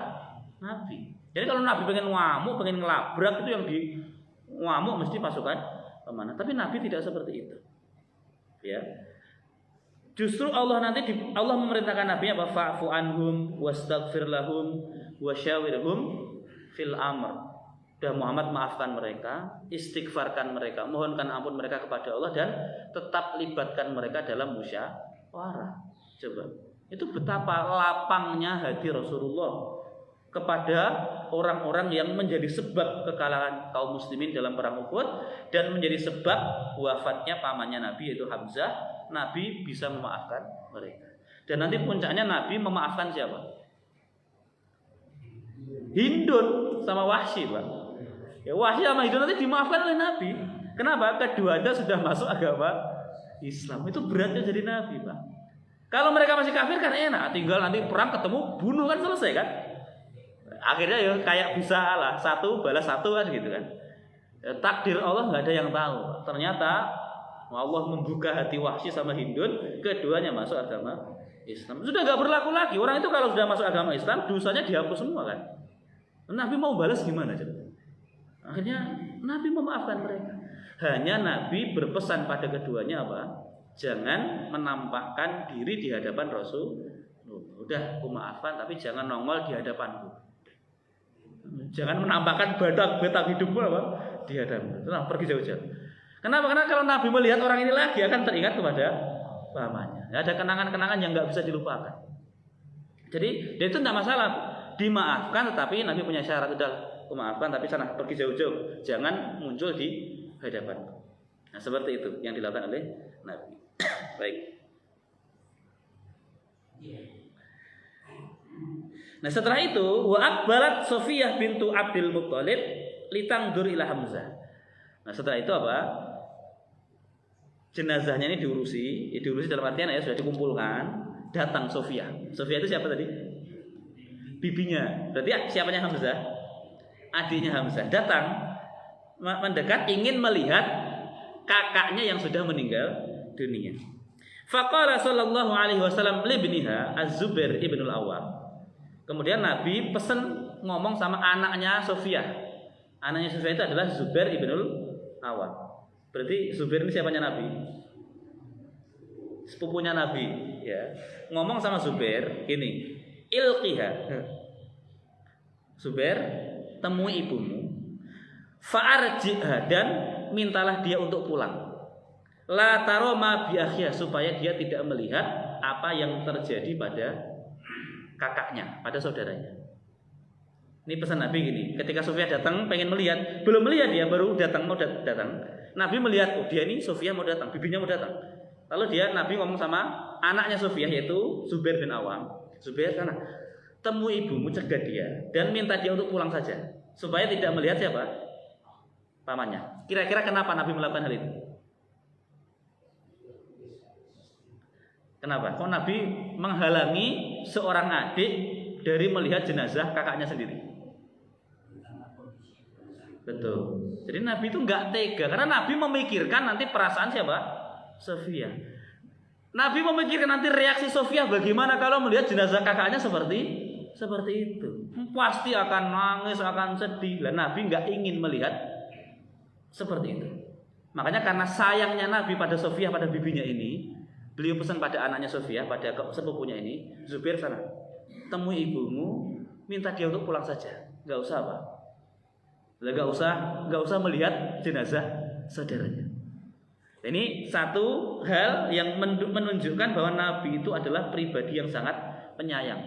A: Nabi. Jadi kalau Nabi pengen ngamuk, pengen ngelabrak, itu yang di ngamuk mesti pasukan pemanah. Tapi Nabi tidak seperti itu. Ya. Justru Allah memerintahkan Nabi apa? Fa'fu anhum wastaghfir lahum wasyawirhum fil amr. Dan Muhammad maafkan mereka, istighfarkan mereka, mohonkan ampun mereka kepada Allah dan tetap libatkan mereka dalam musyawarah. Coba. Itu betapa lapangnya hati Rasulullah kepada orang-orang yang menjadi sebab kekalahan kaum muslimin dalam perang Uhud dan menjadi sebab wafatnya pamannya Nabi yaitu Hamzah. Nabi bisa memaafkan mereka. Dan nanti puncaknya Nabi memaafkan siapa? Hindun sama Wahsy, Pak. Ya, Wahsy sama Hindun nanti dimaafkan oleh Nabi. Kenapa? Keduanya sudah masuk agama Islam. Itu beratnya jadi Nabi, Pak. Kalau mereka masih kafir kan enak, tinggal nanti perang ketemu bunuh kan selesai kan. Akhirnya ya kayak bisa lah, satu balas satu kan gitu kan. Takdir Allah nggak ada yang tahu. Ternyata Allah membuka hati Wahsy sama Hindun, keduanya masuk agama Islam. Sudah nggak berlaku lagi. Orang itu kalau sudah masuk agama Islam, dosanya dihapus semua kan. Nabi mau balas gimana coba? Akhirnya Nabi memaafkan mereka. Hanya Nabi berpesan pada keduanya apa? Jangan menampakkan diri di hadapan Rasul. Udah, aku maafkan, tapi jangan nongol di hadapanku. Jangan menampakkan batang hidupmu apa? Di hadapanku. Nah, pergi jauh-jauh. Kenapa? Karena kalau Nabi melihat orang ini lagi akan teringat kepada pamannya. Ada kenangan-kenangan yang nggak bisa dilupakan. Jadi itu tidak masalah, dimaafkan, tetapi Nabi punya syarat, udah, aku maafkan, tapi sana pergi jauh-jauh, jangan muncul di hadapan. Nah, seperti itu yang dilakukan oleh Nabi. Baik. Nah, setelah itu wa akbarat Sofiyah bintu Abdul Muttalib litangdur ila Hamzah. Nah, setelah itu apa? Jenazahnya ini diurusi dalam artian ya sudah dikumpulkan, datang Sofiyah. Sofiyah itu siapa tadi? Bibinya. Berarti siapanya Hamzah? Adiknya Hamzah. Datang mendekat ingin melihat kakaknya yang sudah meninggal dunia. Faqala sallallahu alaihi wasallam li ibniha Az-Zubair ibnul Awwam. Kemudian Nabi pesan ngomong sama anaknya Sofiyah. Anaknya Sofiyah itu adalah Zubair ibnul Awwam. Berarti Zubair ini siapanya Nabi? Sepupunya Nabi, ya. Ngomong sama Zubair, ini, ilqiha. Zubair, temui ibumu. Fa'arji'ha, dan mintalah dia untuk pulang. La taroma bi akhiyah, supaya dia tidak melihat apa yang terjadi pada kakaknya, pada saudaranya. Ini pesan Nabi gini, ketika Sofiyah datang pengen melihat, belum melihat dia, baru datang, mau datang. Nabi melihat, oh dia ini Sofiyah mau datang, bibinya mau datang. Lalu Nabi ngomong sama anaknya Sofiyah yaitu Zubair bin Awam. Zubair, sana temui ibumu, cegah dia dan minta dia untuk pulang saja, supaya tidak melihat siapa? Pamannya. Kira-kira kenapa Nabi melakukan hal itu? Kenapa? Kok Nabi menghalangi seorang adik dari melihat jenazah kakaknya sendiri? Betul. Jadi Nabi itu nggak tega karena Nabi memikirkan nanti perasaan siapa? Sofiyah. Nabi memikirkan nanti reaksi Sofiyah bagaimana kalau melihat jenazah kakaknya seperti itu. Pasti akan nangis, akan sedih. Dan Nabi nggak ingin melihat seperti itu. Makanya karena sayangnya Nabi pada Sofiyah, pada bibinya ini, beliau pesan pada anaknya Sofiyah, pada sepupunya ini, Zubair, sana temui ibumu, minta dia untuk pulang saja. Nggak usah apa? Nggak usah melihat jenazah saudaranya. Ini satu hal yang menunjukkan bahwa Nabi itu adalah pribadi yang sangat penyayang,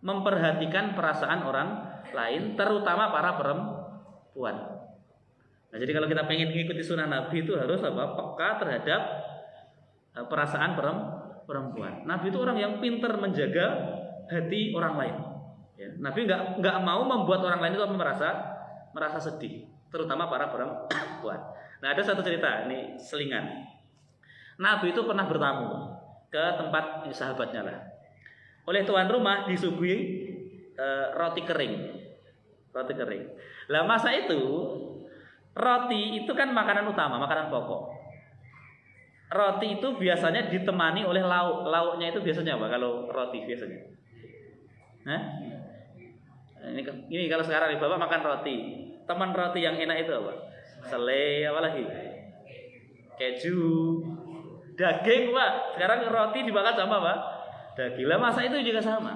A: memperhatikan perasaan orang lain, terutama para perempuan. Nah, jadi kalau kita pengen mengikuti sunnah Nabi itu harus apa? Peka terhadap perasaan perempuan. Nabi itu orang yang pintar menjaga hati orang lain. Ya, Nabi nggak mau membuat orang lain itu merasa sedih, terutama para perempuan. Nah, ada satu cerita ini selingan. Nabi itu pernah bertamu ke tempat sahabatnya lah. Oleh tuan rumah disuguhi roti kering. Lah masa itu roti itu kan makanan utama, makanan pokok. Roti itu biasanya ditemani oleh lauk. Lauknya itu biasanya apa kalau roti biasanya? Hah? Ini kalau sekarang nih Bapak makan roti. Teman roti yang enak itu apa? Selai apa lagi? Keju, daging, Pak. Sekarang roti dimakan sama apa? Daging. Lah masa itu juga sama.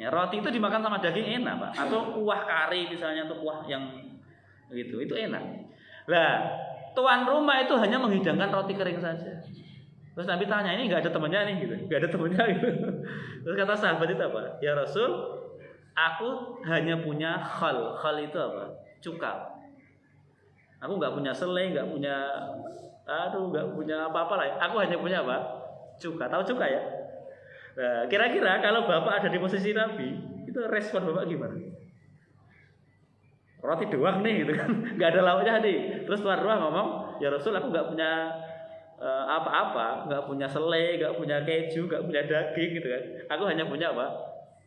A: Ya, roti itu dimakan sama daging enak, Pak. Atau kuah kari misalnya, atau kuah yang begitu, itu enak. Lah, tuan rumah itu hanya menghidangkan roti kering saja. Terus Nabi tanya, ini nggak ada temannya nih gitu, nggak ada temannya gitu. Terus kata sahabat itu apa? Ya Rasul, aku hanya punya khal. Khal itu apa? Cuka. Aku nggak punya selai, nggak punya apa-apa lah. Aku hanya punya apa? Cuka. Tahu cuka ya? Nah, kira-kira kalau Bapak ada di posisi Nabi, itu respon Bapak gimana? Roti doang nih gitu kan, nggak ada lauknya nih. Terus tuan rumah ngomong, ya Rasul, aku nggak punya apa-apa, nggak punya selai, nggak punya keju, nggak punya daging gitu kan. Aku hanya punya apa?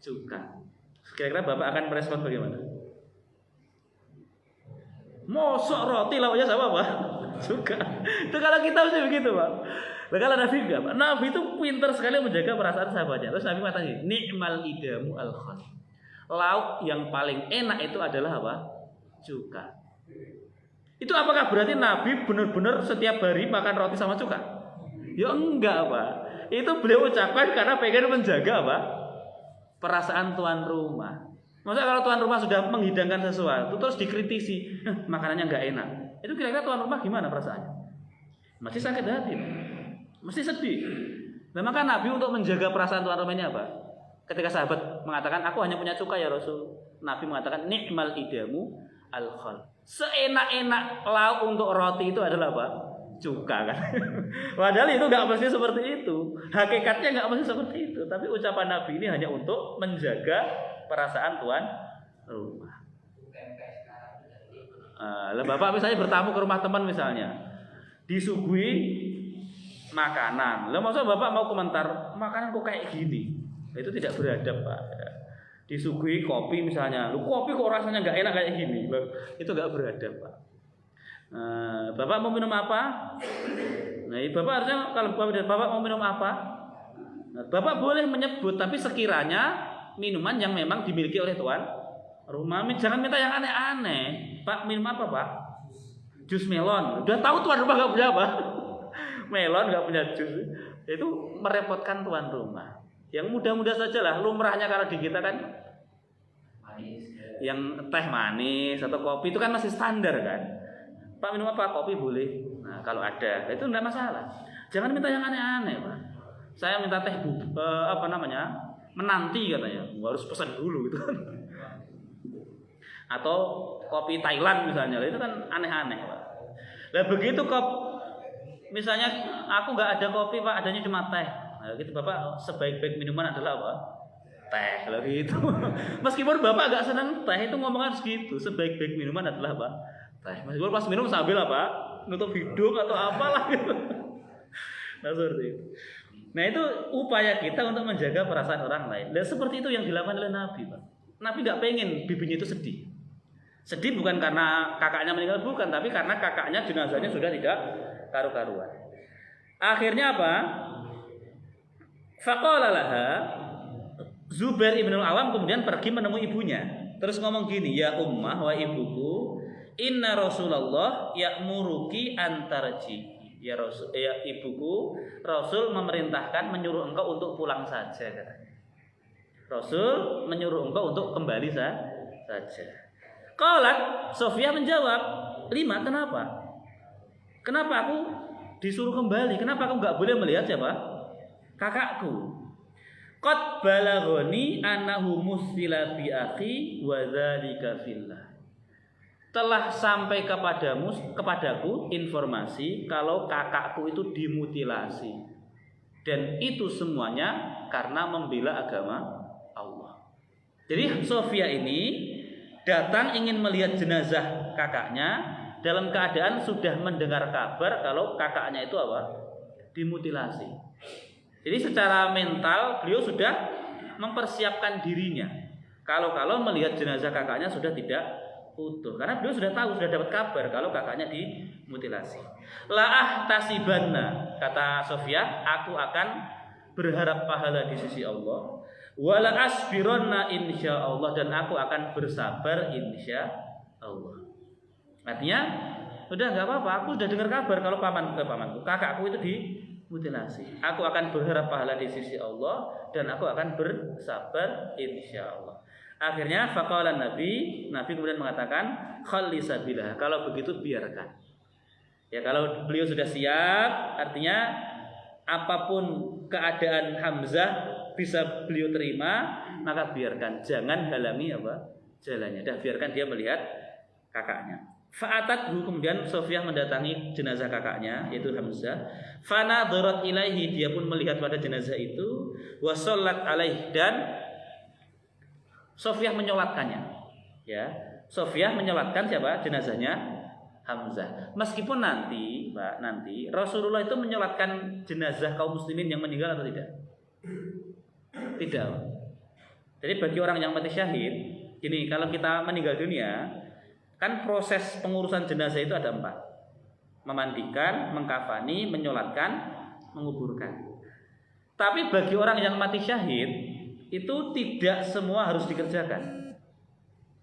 A: Cuka. Kira-kira Bapak akan merespon bagaimana? Mosok roti lauknya sama apa? Cuka. Itu kalau kita mesti begitu, Pak. Nah, kalau Nabi enggak, Pak. Nabi itu pintar sekali menjaga perasaan sahabatnya. Terus Nabi mengatakan, "Ni'mal idamu al-khal." Lauk yang paling enak itu adalah apa? Cuka. Itu apakah berarti Nabi benar-benar setiap hari makan roti sama cuka? Ya enggak, Pak. Itu beliau ucapkan karena pengen menjaga apa? Perasaan tuan rumah. Masa kalau tuan rumah sudah menghidangkan sesuatu terus dikritisi, makanannya enggak enak. Itu kira-kira tuan rumah gimana perasaannya? Masih sakit hati, mesti sedih. Nah, maka Nabi untuk menjaga perasaan tuan rumahnya apa? Ketika sahabat mengatakan, aku hanya punya cuka ya Rasul, Nabi mengatakan, ni'mal idamu al-khal. Seenak-enak lauk untuk roti itu adalah apa? Cuka kan. Padahal itu nggak mesti seperti itu. Hakikatnya nggak mesti seperti itu. Tapi ucapan Nabi ini hanya untuk menjaga perasaan tuan rumah. Bapak misalnya bertamu ke rumah teman misalnya, disuguhi makanan. Lah masa Bapak mau komentar, makanan kok kayak gini? Itu tidak beradab, Pak. Disuguhi kopi misalnya, lu kopi kok rasanya nggak enak kayak gini? Itu nggak beradab, Pak. Bapak mau minum apa? Nah, Bapak harusnya kalau Bapak mau minum apa? Nah, Bapak boleh menyebut, tapi sekiranya minuman yang memang dimiliki oleh tuan rumah. Jangan minta yang aneh-aneh. Pak minum apa, Pak? Jus melon. Udah tahu tuan rumah nggak punya apa? Melon nggak punya jus. Itu merepotkan tuan rumah. Yang mudah-mudah saja lah. Lumrahnya kalau di kita kan manis. Yang teh manis atau kopi itu kan masih standar kan. Pak minum apa? Kopi boleh. Nah, kalau ada itu enggak masalah. Jangan minta yang aneh-aneh, Pak. Saya minta teh menanti katanya. Harus pesan dulu gitu kan. Atau kopi Thailand misalnya, itu kan aneh-aneh, Pak. Lah begitu misalnya aku nggak ada kopi, Pak, adanya cuma teh. Nah, gitu Bapak, sebaik-baik minuman adalah apa? Teh, kalau gitu. Meskipun Bapak nggak senang teh, itu ngomong harus gitu. Sebaik-baik minuman adalah apa? Teh. Meskipun pas minum sambil apa? Nutup hidung atau apalah gitu. Nah, seperti itu. Nah, itu upaya kita untuk menjaga perasaan orang lain. Dan seperti itu yang dilakukan oleh Nabi, Pak. Nabi nggak pengen bibinya itu sedih. Sedih bukan karena kakaknya meninggal, bukan, tapi karena kakaknya jenazahnya sudah tidak karu-karuan. Akhirnya apa? Faqala laha, Zubair ibn al-Awam kemudian pergi menemui ibunya. Terus ngomong gini, ya ummah wa ibuku, inna Rasulullah ya'muruki antarji. Ya Rasul, ya ibuku, Rasul memerintahkan menyuruh engkau untuk pulang saja katanya. Rasul menyuruh engkau untuk kembali saja. Qalat, Sofia menjawab, "Lima, kenapa? Kenapa aku disuruh kembali? Kenapa aku enggak boleh melihat siapa? Kakakku. Qad balaghani annahu musila fi akhi wa dzalika fillah." telah sampai kepadaku informasi kalau kakakku itu dimutilasi, dan itu semuanya karena membela agama Allah. Jadi Sofia ini datang ingin melihat jenazah kakaknya dalam keadaan sudah mendengar kabar kalau kakaknya itu dimutilasi. Jadi secara mental beliau sudah mempersiapkan dirinya kalau melihat jenazah kakaknya sudah tidak utuh, karena beliau sudah tahu, sudah dapat kabar kalau kakaknya dimutilasi. La tasibanna, kata Sofia, aku akan berharap pahala di sisi Allah. Wala asbironna insyaallah, dan aku akan bersabar insyaallah. Artinya udah nggak apa-apa, aku sudah dengar kabar kalau pamanku, kakakku itu dimutilasi. Aku akan berharap pahala di sisi Allah dan aku akan bersabar insyaallah. Akhirnya faqala Nabi kemudian mengatakan khalli sabilah, kalau begitu biarkan. Ya, kalau beliau sudah siap, artinya apapun keadaan Hamzah bisa beliau terima, maka biarkan, jangan halangi jalannya. Dah, biarkan dia melihat kakaknya. Fa'atathu, kemudian Sofia mendatangi jenazah kakaknya yaitu Hamzah. Fanadharat ilaihi, dia pun melihat pada jenazah itu. Wa shallat alaihi, dan Sofia menyolatkannya. Ya, Sofia menyolatkan siapa? Jenazahnya Hamzah. Meskipun nanti Rasulullah itu menyolatkan jenazah kaum muslimin yang meninggal atau tidak? Tidak. Jadi bagi orang yang mati syahid, gini, kalau kita meninggal dunia, kan proses pengurusan jenazah itu ada 4. Memandikan, mengkafani, menyolatkan, menguburkan. Tapi bagi orang yang mati syahid, itu tidak semua harus dikerjakan.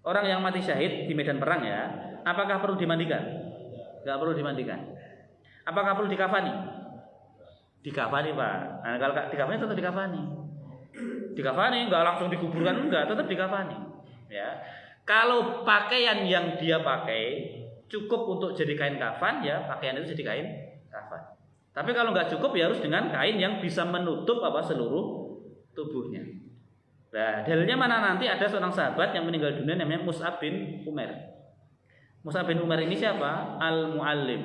A: Orang yang mati syahid di medan perang, ya, apakah perlu dimandikan? Enggak perlu dimandikan. Apakah perlu dikafani? Dikafani, Pak. Nah, kalau dikafani tetap dikafani. Dikafani, enggak langsung dikuburkan, enggak, tetap dikafani. Ya. Kalau pakaian yang dia pakai cukup untuk jadi kain kafan, ya pakaian itu jadi kain kafan. Tapi kalau nggak cukup, ya harus dengan kain yang bisa menutup seluruh tubuhnya. Nah, dalilnya mana? Nanti ada seorang sahabat yang meninggal dunia namanya Mus'ab bin Umair. Mus'ab bin Umair ini siapa? Al-Muallim.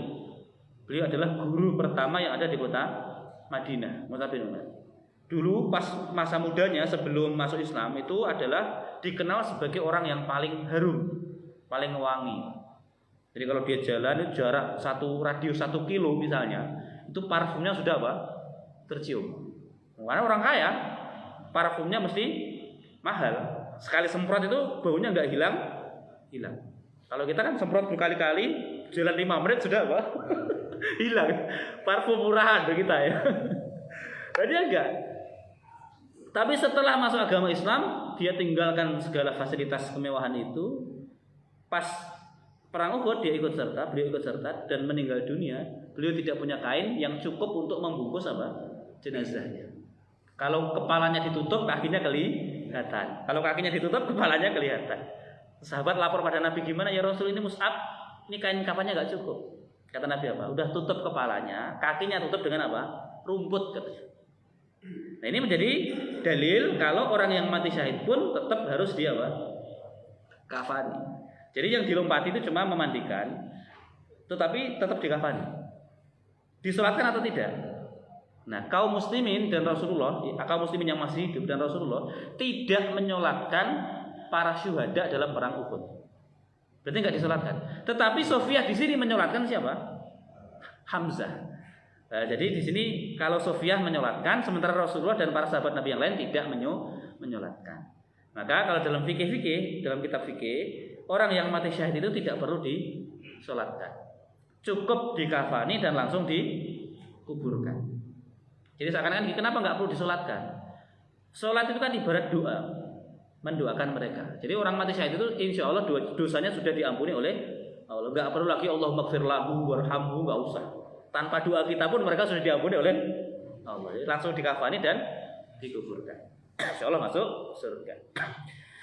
A: Beliau adalah guru pertama yang ada di kota Madinah. Mus'ab bin Umair. Dulu pas masa mudanya sebelum masuk Islam itu adalah dikenal sebagai orang yang paling harum, paling wangi. Jadi kalau dia jalan itu jarak radius 1 kilo misalnya, itu parfumnya sudah tercium. Karena orang kaya, parfumnya mesti mahal. Sekali semprot itu baunya nggak hilang. Kalau kita kan semprot berkali-kali, jalan 5 menit sudah hilang. Parfum murahan begitu ya. Jadi enggak. Tapi setelah masuk agama Islam, dia tinggalkan segala fasilitas kemewahan itu. Pas perang Uhud beliau ikut serta dan meninggal dunia. Beliau tidak punya kain yang cukup untuk membungkus jenazahnya. Kalau kepalanya ditutup, kakinya kelihatan. Kalau kakinya ditutup, kepalanya kelihatan. Sahabat lapor pada Nabi, gimana ya Rasul, ini Mus'ab, ini kain kafannya nggak cukup. Kata Nabi udah tutup kepalanya, kakinya tutup dengan rumput katanya. Nah, ini menjadi dalil kalau orang yang mati syahid pun tetap harus dia kafani. Jadi yang dilompati itu cuma memandikan, tetapi tetap dikafani. Disolatkan atau tidak? Nah, kaum muslimin dan Rasulullah, kaum muslimin yang masih hidup dan Rasulullah tidak menyolatkan para syuhada dalam perang Uhud. Berarti nggak disolatkan. Tetapi Sofia di sini menyolatkan siapa? Hamzah. Nah, jadi di sini kalau Sofia menyolatkan, sementara Rasulullah dan para sahabat Nabi yang lain tidak menyolatkan. Maka kalau dalam dalam kitab fikih, orang yang mati syahid itu tidak perlu disolatkan, cukup dikafani dan langsung dikuburkan. Jadi seakan-akan kenapa nggak perlu disolatkan? Solat itu kan ibarat doa, mendoakan mereka. Jadi orang mati syahid itu insya Allah dosanya sudah diampuni oleh Allah. Nggak perlu lagi Allahumma gfir lahu warhamhu, nggak usah. Tanpa doa kita pun mereka sudah diampuni oleh Allah. Jadi langsung dikafani dan dikuburkan. Insya Allah masuk surga.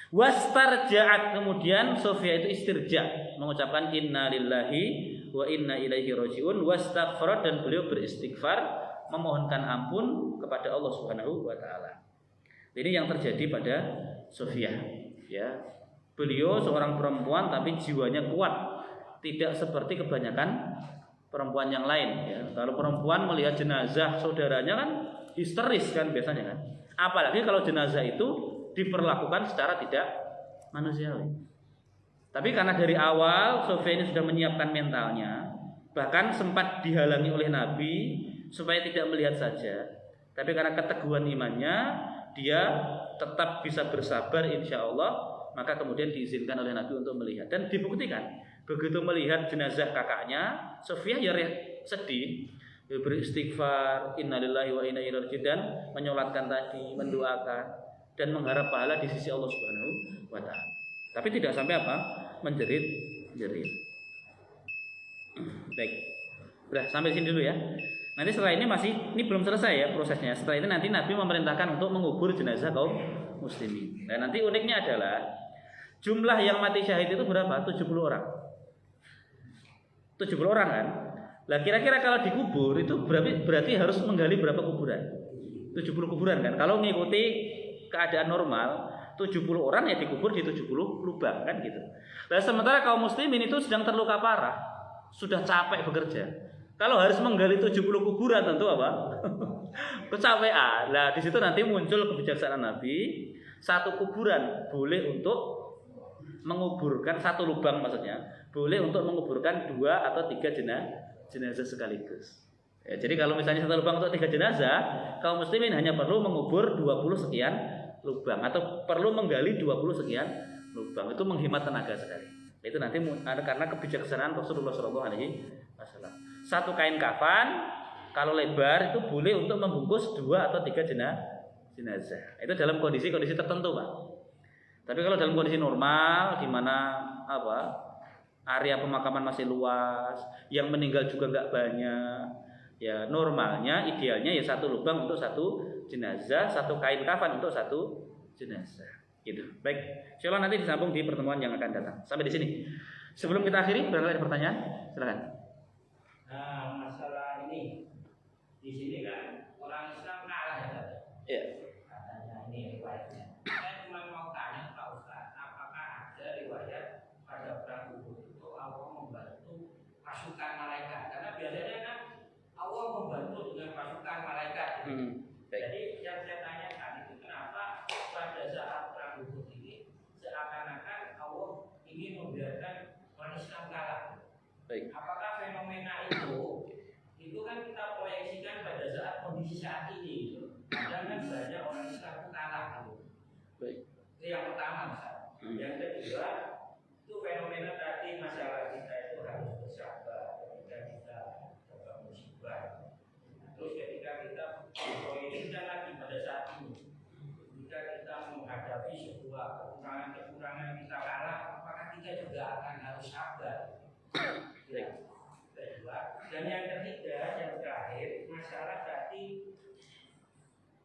A: Wastarja'at, kemudian Sofia itu istirja, mengucapkan inna lillahi wa inna ilaihi rajiun, wastaghfarat, dan beliau beristighfar, memohonkan ampun kepada Allah Subhanahu wa taala. Ini yang terjadi pada Sofia, ya. Beliau seorang perempuan tapi jiwanya kuat. tidak seperti kebanyakan perempuan yang lain ya. Kalau perempuan melihat jenazah saudaranya kan histeris kan biasanya kan. Apalagi kalau jenazah itu diperlakukan secara tidak manusiawi. Tapi karena dari awal Sofia ini sudah menyiapkan mentalnya, bahkan sempat dihalangi oleh Nabi supaya tidak melihat saja. Tapi karena keteguhan imannya, dia tetap bisa bersabar insya Allah. Maka kemudian diizinkan oleh Nabi untuk melihat. Dan dibuktikan, begitu melihat jenazah kakaknya, Sofia ya sedih, beristighfar, innalillahi wa inna ilaihi raji'un, dan menyolatkan tadi, mendoakan dan mengharap pahala di sisi Allah Subhanahu wa taala. Tapi tidak sampai apa? Menjerit-jerit. Baik. Sudah sampai sini dulu ya. Nanti setelah ini ini belum selesai ya prosesnya. Setelah ini nanti Nabi memerintahkan untuk mengubur jenazah kaum muslimin. Dan nanti uniknya adalah jumlah yang mati syahid itu berapa? 70 orang. 70 orang kan? Lah kira-kira kalau dikubur itu berarti harus menggali berapa kuburan? 70 kuburan kan? Kalau mengikuti keadaan normal 70 orang ya dikubur di 70 lubang kan gitu. Nah sementara kaum muslimin itu sedang terluka parah, sudah capek bekerja. Kalau harus menggali 70 kuburan tentu apa? Kecapean. Nah di situ nanti muncul kebijaksanaan Nabi. Satu kuburan boleh untuk menguburkan satu lubang maksudnya, boleh untuk menguburkan 2 atau 3 jenazah sekaligus. Ya, jadi kalau misalnya satu lubang untuk 3 jenazah, kaum muslimin hanya perlu mengubur 20 sekian lubang atau perlu menggali 20 sekian lubang. Itu menghemat tenaga sekali. Itu nanti karena kebijaksanaan Rasulullah SAW. Satu kain kafan kalau lebar itu boleh untuk membungkus 2 atau 3 jenazah. Itu dalam kondisi-kondisi tertentu, Pak. Tapi kalau dalam kondisi normal di mana area pemakaman masih luas, yang meninggal juga nggak banyak, ya normalnya idealnya ya satu lubang untuk satu jenazah, satu kain kafan untuk satu jenazah. Gitu. Baik, insyaallah nanti disambung di pertemuan yang akan datang. Sampai di sini. Sebelum kita akhiri, barangkali ada pertanyaan? Silakan.
B: Nah, masalah ini di sini kan orang Islam kalah ya.
A: Iya.
B: Katanya ini riwayatnya. Saya cuma mau tanya Pak Ustaz, apakah ada riwayat pada perang Uhud itu Allah membantu pasukan malaikat? Karena biasanya kan Allah membantu dengan pasukan malaikat. Jadi yang saya tanyakan itu kenapa pada saat perang Uhud ini seakan-akan Allah ingin membiarkan orang Islam kalah.
A: Baik.
B: Apakah fenomena itu kan kita proyeksikan pada saat kondisi saat ini, jangan banyak orang Islam kalah.
A: Baik.
B: Itu yang pertama, Ustaz. Yang kedua itu fenomena tadi masalah kita itu harus bersabar ketika kita dapat musibah. Terus ketika kita proyeksikan lagi pada saat ini, ketika kita menghadapi sebuah kekurangan kita kalah, apakah kita juga akan harus sabar? Dan yang ketiga, yang terakhir, masalah tadi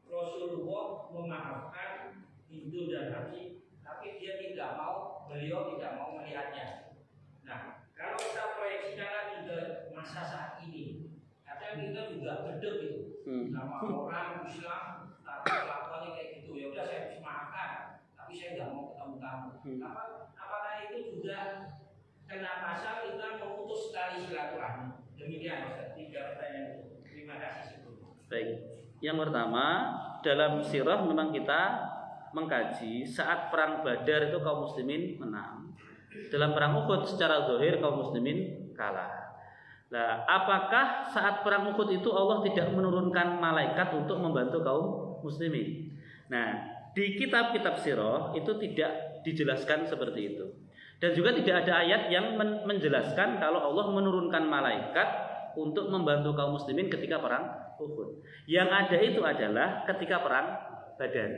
B: Rasulullah memaafkan Hindu dan Nabi, tapi beliau tidak mau melihatnya. Nah, kalau kita proyeksikan lagi ke masa saat ini, kadang kita juga gede gitu, sama orang Islam, tapi kelakuannya kayak gitu. Ya udah saya bisa maafkan, tapi saya nggak mau ketemu kamu. Apakah itu juga kena pasal kita memutus tali silaturahmi? Demikian Ustaz, 3 pertanyaan itu. Terima kasih sebelumnya.
A: Baik. Yang pertama, dalam sirah memang kita mengkaji saat perang Badar itu kaum muslimin menang. Dalam perang Uhud secara zahir kaum muslimin kalah. Nah, apakah saat perang Uhud itu Allah tidak menurunkan malaikat untuk membantu kaum muslimin? Nah, di kitab-kitab sirah itu tidak dijelaskan seperti itu. Dan juga tidak ada ayat yang menjelaskan kalau Allah menurunkan malaikat untuk membantu kaum muslimin ketika perang Uhud. Yang ada itu adalah ketika perang Badar.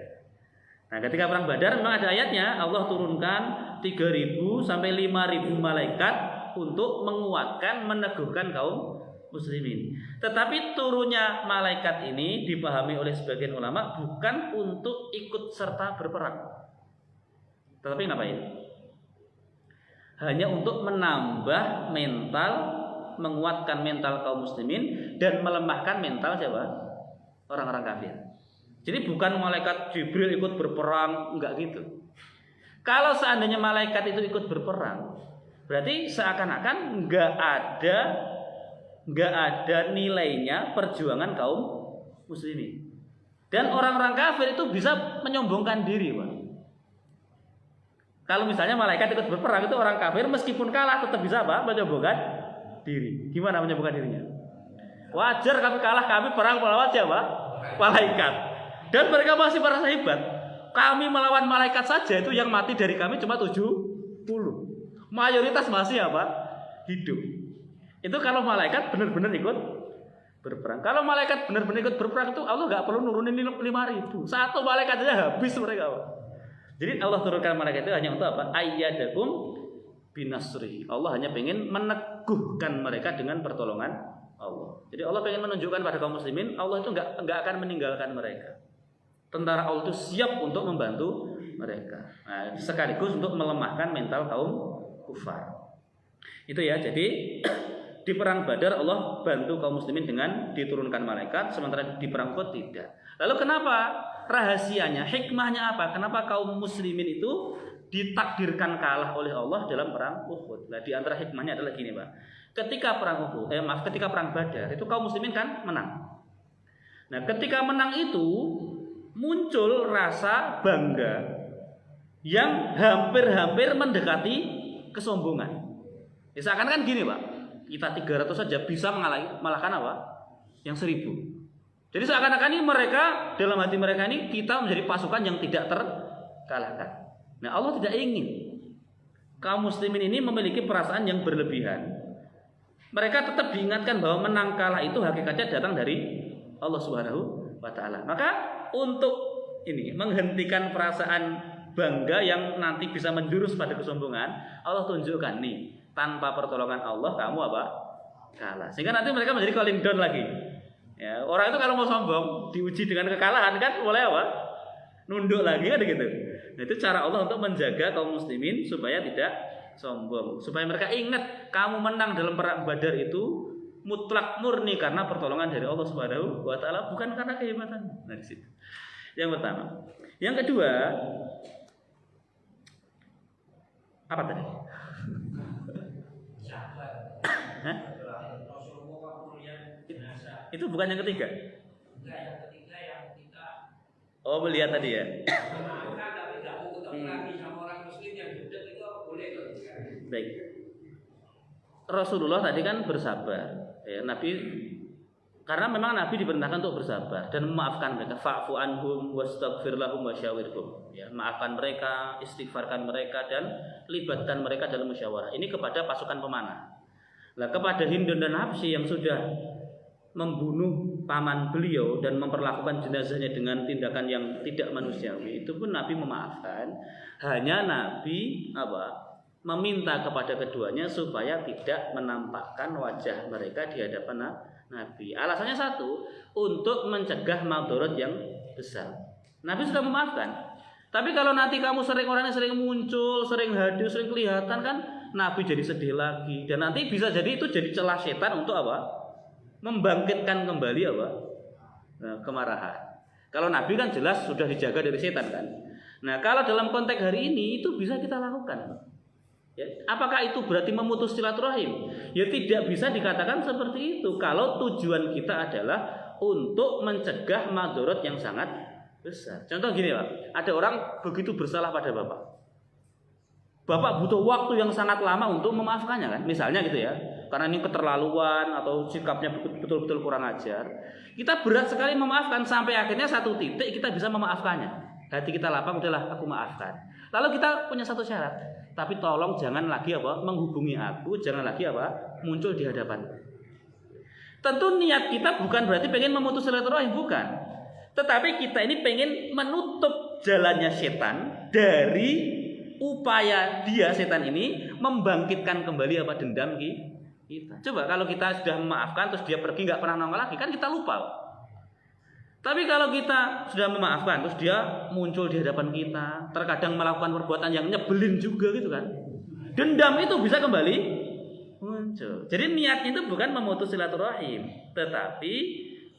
A: Nah, ketika perang Badar memang ada ayatnya, Allah turunkan 3.000 sampai 5.000 malaikat untuk menguatkan, meneguhkan kaum muslimin. Tetapi turunnya malaikat ini dipahami oleh sebagian ulama bukan untuk ikut serta berperang. Tetapi ngapain? Hanya untuk menambah mental, menguatkan mental kaum muslimin dan melemahkan mental siapa? Orang-orang kafir. Jadi bukan malaikat Jibril ikut berperang, enggak gitu. Kalau seandainya malaikat itu ikut berperang, Berarti seakan-akan nggak ada nilainya perjuangan kaum muslimin. Dan orang-orang kafir itu bisa menyombongkan diri, Pak. Kalau misalnya malaikat ikut berperang, itu orang kafir meskipun kalah tetap bisa apa? Menyombongkan diri. Gimana menyombongkan dirinya? Wajar kami kalah, kami perang melawan siapa? Malaikat. Dan mereka masih merasa hebat. Kami melawan malaikat saja itu yang mati dari kami cuma 70. Mayoritas masih apa? Hidup. Itu kalau malaikat benar-benar ikut berperang. Kalau malaikat benar-benar ikut berperang itu Allah nggak perlu nurunin 5.000. Satu malaikat saja habis mereka, Pak. Jadi Allah turunkan malaikat itu hanya untuk apa? Ayyadakum binasri. Allah hanya pengen meneguhkan mereka dengan pertolongan Allah. Jadi Allah pengen menunjukkan pada kaum muslimin Allah itu nggak akan meninggalkan mereka. Tentara Allah itu siap untuk membantu mereka. Nah, sekaligus untuk melemahkan mental kaum kufar. Itu ya. Jadi di perang Badar Allah bantu kaum muslimin dengan diturunkan malaikat, sementara di perang Uhud tidak. Lalu kenapa? Rahasianya, hikmahnya apa? Kenapa kaum muslimin itu ditakdirkan kalah oleh Allah dalam perang Uhud? Nah, di antara hikmahnya adalah gini, Pak. Ketika perang Badar itu kaum muslimin kan menang. Nah, ketika menang itu muncul rasa bangga yang hampir-hampir mendekati kesombongan. Ya, seakan-akan gini, Pak. Kita 300 saja bisa mengalahkan apa? Yang 1.000. Jadi seakan-akan ini mereka, dalam hati mereka ini kita menjadi pasukan yang tidak terkalahkan. Nah, Allah tidak ingin kaum muslimin ini memiliki perasaan yang berlebihan. Mereka tetap diingatkan bahwa menang kalah itu hakikatnya datang dari Allah Subhanahu wa taala. Maka untuk ini menghentikan perasaan bangga yang nanti bisa menjurus pada kesombongan, Allah tunjukkan nih, tanpa pertolongan Allah kamu apa? Kalah. Sehingga nanti mereka menjadi calling down lagi. Ya, orang itu kalau mau sombong diuji dengan kekalahan kan mulai apa? Nunduk lagi kan gitu. Nah, itu cara Allah untuk menjaga kaum muslimin supaya tidak sombong, supaya mereka ingat kamu menang dalam perang Badar itu mutlak murni karena pertolongan dari Allah Subhanahu wa taala, bukan karena kehebatan. Nah, di situ. Yang pertama. Yang kedua, apa tadi? Hah? Itu bukan yang ketiga.
B: Yang ketiga yang kita
A: melihat tadi ya.
B: memaafkan tapi tidak mau ketemu lagi sama orang muslim yang dekat itu boleh kan?
A: Baik. Rasulullah tadi kan bersabar. Ya, Nabi karena memang Nabi diperintahkan untuk bersabar dan memaafkan mereka. Fa'fu anhum wastaghfir lahum wasyawirhum. Ya, maafkan mereka, istighfarkan mereka dan libatkan mereka dalam musyawarah. Ini kepada pasukan pemanah. Nah, kepada Hindun dan Habsyi yang sudah membunuh paman beliau dan memperlakukan jenazahnya dengan tindakan yang tidak manusiawi, itu pun Nabi memaafkan. Hanya Nabi meminta kepada keduanya supaya tidak menampakkan wajah mereka di hadapan Nabi. Alasannya satu, untuk mencegah madarat yang besar. Nabi sudah memaafkan. Tapi kalau nanti kamu orangnya sering muncul, sering hadir, sering kelihatan kan, Nabi jadi sedih lagi. Dan nanti bisa jadi itu jadi celah setan untuk apa? Membangkitkan kembali apa? Kemarahan. Kalau Nabi kan jelas sudah dijaga dari setan kan. Nah, kalau dalam konteks hari ini itu bisa kita lakukan. Ya, apakah itu berarti memutus silaturahim? Ya tidak bisa dikatakan seperti itu. Kalau tujuan kita adalah untuk mencegah madarat yang sangat besar. Contoh gini, Pak. Ada orang begitu bersalah pada Bapak. Bapak butuh waktu yang sangat lama untuk memaafkannya kan? Misalnya gitu ya. Karena ini keterlaluan atau sikapnya betul-betul kurang ajar. Kita berat sekali memaafkan sampai akhirnya satu titik kita bisa memaafkannya. Hati kita lapang, udahlah aku maafkan. Lalu kita punya satu syarat. Tapi tolong jangan lagi menghubungi aku, jangan lagi muncul di hadapan. Tentu niat kita bukan berarti pengen memutus silaturahim, bukan. Tetapi kita ini pengen menutup jalannya setan dari upaya setan ini membangkitkan kembali dendam kita. Coba kalau kita sudah memaafkan terus dia pergi nggak pernah nongol lagi, kan kita lupa. Tapi kalau kita sudah memaafkan terus dia muncul di hadapan kita, terkadang melakukan perbuatan yang nyebelin juga gitu kan, dendam itu bisa kembali muncul. Jadi niatnya itu bukan memutus silaturahim, tetapi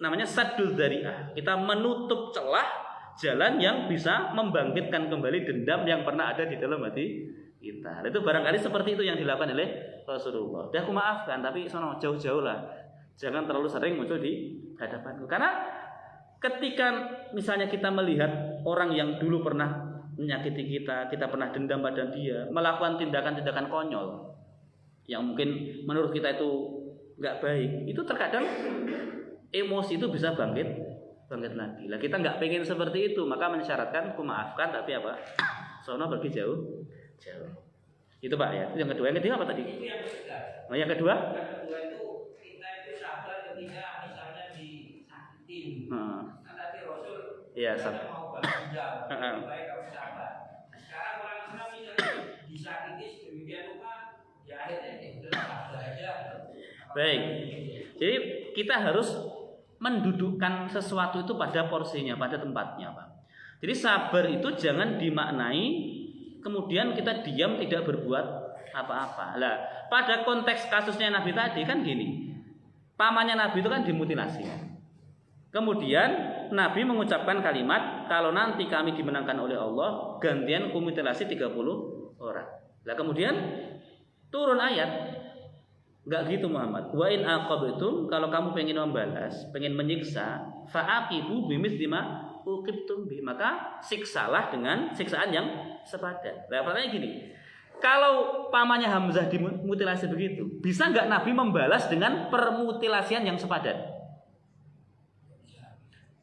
A: namanya saddul dzari'ah. Kita menutup celah jalan yang bisa membangkitkan kembali dendam yang pernah ada di dalam hati kita. Itu barangkali seperti itu yang dilakukan oleh Rasulullah. Dia aku maafkan, tapi sono jauh-jauh lah. Jangan terlalu sering muncul di hadapanku. Karena ketika misalnya kita melihat orang yang dulu pernah menyakiti kita, kita pernah dendam pada dia, melakukan tindakan-tindakan konyol yang mungkin menurut kita itu nggak baik, itu terkadang emosi itu bisa bangkit lagi. Lah kita nggak pengen seperti itu, maka mensyaratkan aku maafkan, tapi apa? Sono pergi jauh. Itu Pak ya. Itu yang kedua. Yang ketiga apa tadi?
B: Itu yang ketiga.
A: Oh, yang kedua?
B: Yang kedua itu kita itu sabar ketika misalnya disakitin. Kan tadi Rasul
A: Iya,
B: sabar. Mau berjam, lebih baik kamu sabar. Sekarang orang Islam misalnya disakiti sedemikian rupa, ya akhirnya udah sabar aja.
A: Baik. Jadi kita harus mendudukkan sesuatu itu pada porsinya, pada tempatnya, Pak. Jadi sabar itu jangan dimaknai kemudian kita diam tidak berbuat apa-apa. Lah, pada konteks kasusnya Nabi tadi kan gini. Pamannya Nabi itu kan dimutilasi. Kemudian Nabi mengucapkan kalimat, kalau nanti kami dimenangkan oleh Allah, gantian mutilasi 30 orang. Lah kemudian turun ayat. Enggak gitu Muhammad. Wa in aqabtum, kalau kamu pengen membalas, pengen menyiksa, fa'aqibu bimithli ma uqibtum bi, maka siksalah dengan siksaan yang sepadan. Nah, pertanyaannya gini. Kalau pamannya Hamzah dimutilasi begitu, bisa enggak Nabi membalas dengan permutilasian yang sepadan?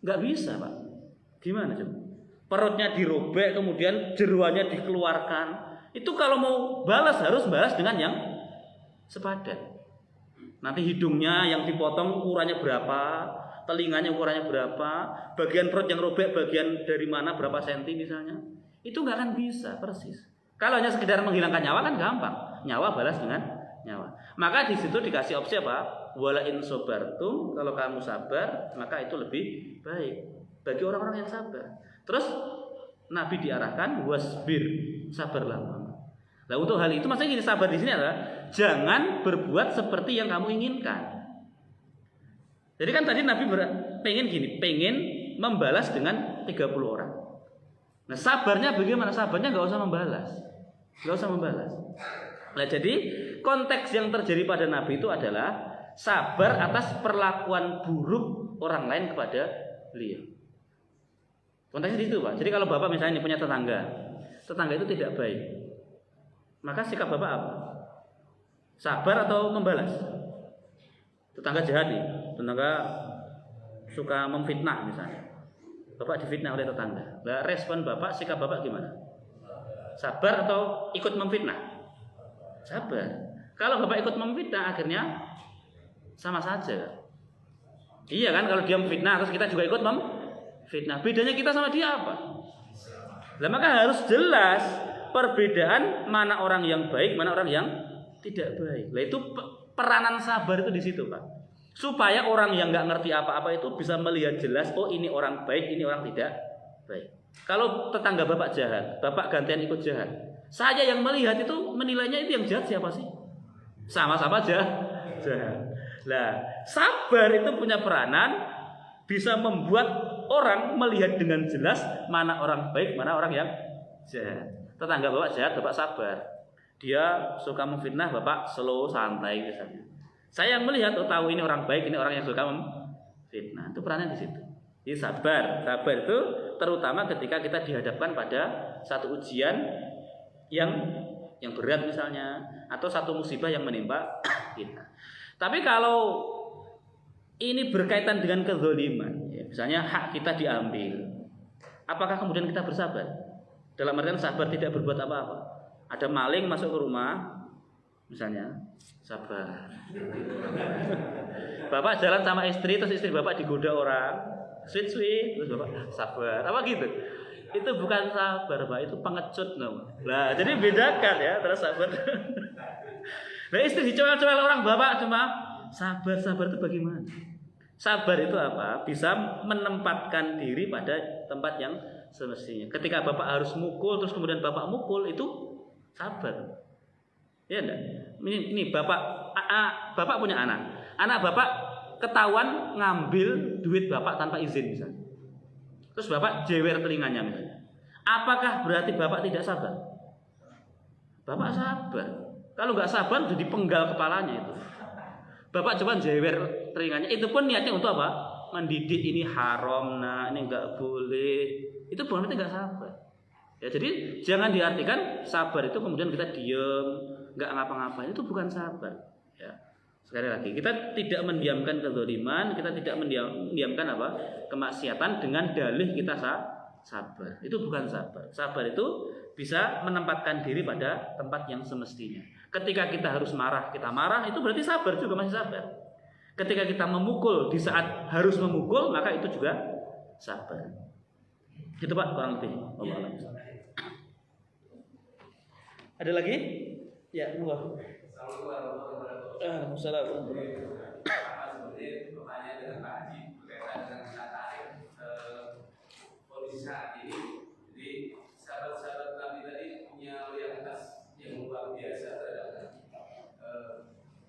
A: Enggak bisa, Pak. Gimana coba? Perutnya dirobek, kemudian jeruannya dikeluarkan. Itu kalau mau balas harus balas dengan yang sepadan. Nanti hidungnya yang dipotong ukurannya berapa, telinganya ukurannya berapa, bagian perut yang robek bagian dari mana berapa senti misalnya. Itu nggak akan bisa persis. Kalau hanya sekedar menghilangkan nyawa kan gampang. Nyawa balas dengan nyawa. Maka di situ dikasih opsi apa? Wala in sobartum, kalau kamu sabar maka itu lebih baik bagi orang-orang yang sabar. Terus Nabi diarahkan wasbir, sabarlah. Nah untuk hal itu maksudnya gini, sabar di sini adalah jangan berbuat seperti yang kamu inginkan. Jadi kan tadi Nabi pengen gini, pengen membalas dengan 30 orang. Nah sabarnya bagaimana? Sabarnya nggak usah membalas. Nah jadi konteks yang terjadi pada Nabi itu adalah sabar atas perlakuan buruk orang lain kepada beliau. Konteksnya di situ Pak. Jadi kalau Bapak misalnya punya tetangga itu tidak baik, maka sikap Bapak apa? Sabar atau membalas? Tetangga jahat nih, tetangga suka memfitnah misalnya. Bapak difitnah oleh tetangga. Nah, respon Bapak, sikap Bapak gimana? Sabar atau ikut memfitnah? Sabar. Kalau Bapak ikut memfitnah akhirnya sama saja. Iya kan, kalau dia memfitnah terus kita juga ikut memfitnah. Bedanya kita sama dia apa? Nah, maka harus jelas perbedaan mana orang yang baik, mana orang yang tidak baik. Nah itu peranan sabar itu di situ Pak. Supaya orang yang nggak ngerti apa-apa itu bisa melihat jelas, oh ini orang baik, ini orang tidak baik. Kalau tetangga Bapak jahat, Bapak gantian ikut jahat. Saya yang melihat itu menilainya itu yang jahat siapa sih? Sama-sama jahat. Nah, sabar itu punya peranan bisa membuat orang melihat dengan jelas mana orang baik, mana orang yang jahat. Tetangga Bapak jahat, Bapak sabar. Dia suka memfitnah, Bapak slow, santai misalnya. Saya yang melihat, oh tahu ini orang baik, ini orang yang suka memfitnah. Itu perannya di situ. Jadi sabar itu terutama ketika kita dihadapkan pada satu ujian yang berat misalnya, atau satu musibah yang menimpa kita. Tapi kalau ini berkaitan dengan kezaliman, ya, misalnya hak kita diambil, apakah kemudian kita bersabar? Dalam artian sabar tidak berbuat apa-apa. Ada maling masuk ke rumah, misalnya, sabar. Bapak jalan sama istri, terus istri Bapak digoda orang, sweet, terus Bapak sabar. Apa gitu? Itu bukan sabar, Pak, itu pengecut namanya. Nah, jadi bedakan ya, terus sabar. Nah, istri dicowel-cowel orang, Bapak cuma sabar itu bagaimana? Sabar itu apa? Bisa menempatkan diri pada tempat yang semestinya. Ketika Bapak harus mukul, terus kemudian Bapak mukul, itu sabar. Ya enggak? Ini Bapak punya anak. Anak Bapak ketahuan ngambil duit Bapak tanpa izin misalnya. Terus Bapak jewer telinganya misalnya. Apakah berarti Bapak tidak sabar? Bapak sabar. Kalau nggak sabar udah dipenggal kepalanya itu. Bapak coba jewer telinganya. Itu pun niatnya untuk apa? Mendidik ini haram, nah ini nggak boleh. Itu berarti nggak sabar. Ya, jadi jangan diartikan sabar itu kemudian kita diem, nggak ngapa-ngapain, itu bukan sabar. Ya. Sekali lagi, kita tidak mendiamkan kezaliman, kita tidak mendiamkan apa? Kemaksiatan dengan dalih kita sabar. Itu bukan sabar. Sabar itu bisa menempatkan diri pada tempat yang semestinya. Ketika kita harus marah, kita marah, itu berarti sabar juga, masih sabar. Ketika kita memukul di saat harus memukul, maka itu juga sabar. Gitu Pak, kurang lebih. Ada lagi? Ya, monggo. Assalamualaikum.
C: Seperti pertanyaan dengan Pak Haji berkaitan dengan tarik kondisi saat ini. Jadi sahabat-sahabat Nabi tadi punya loyalitas yang luar biasa terhadap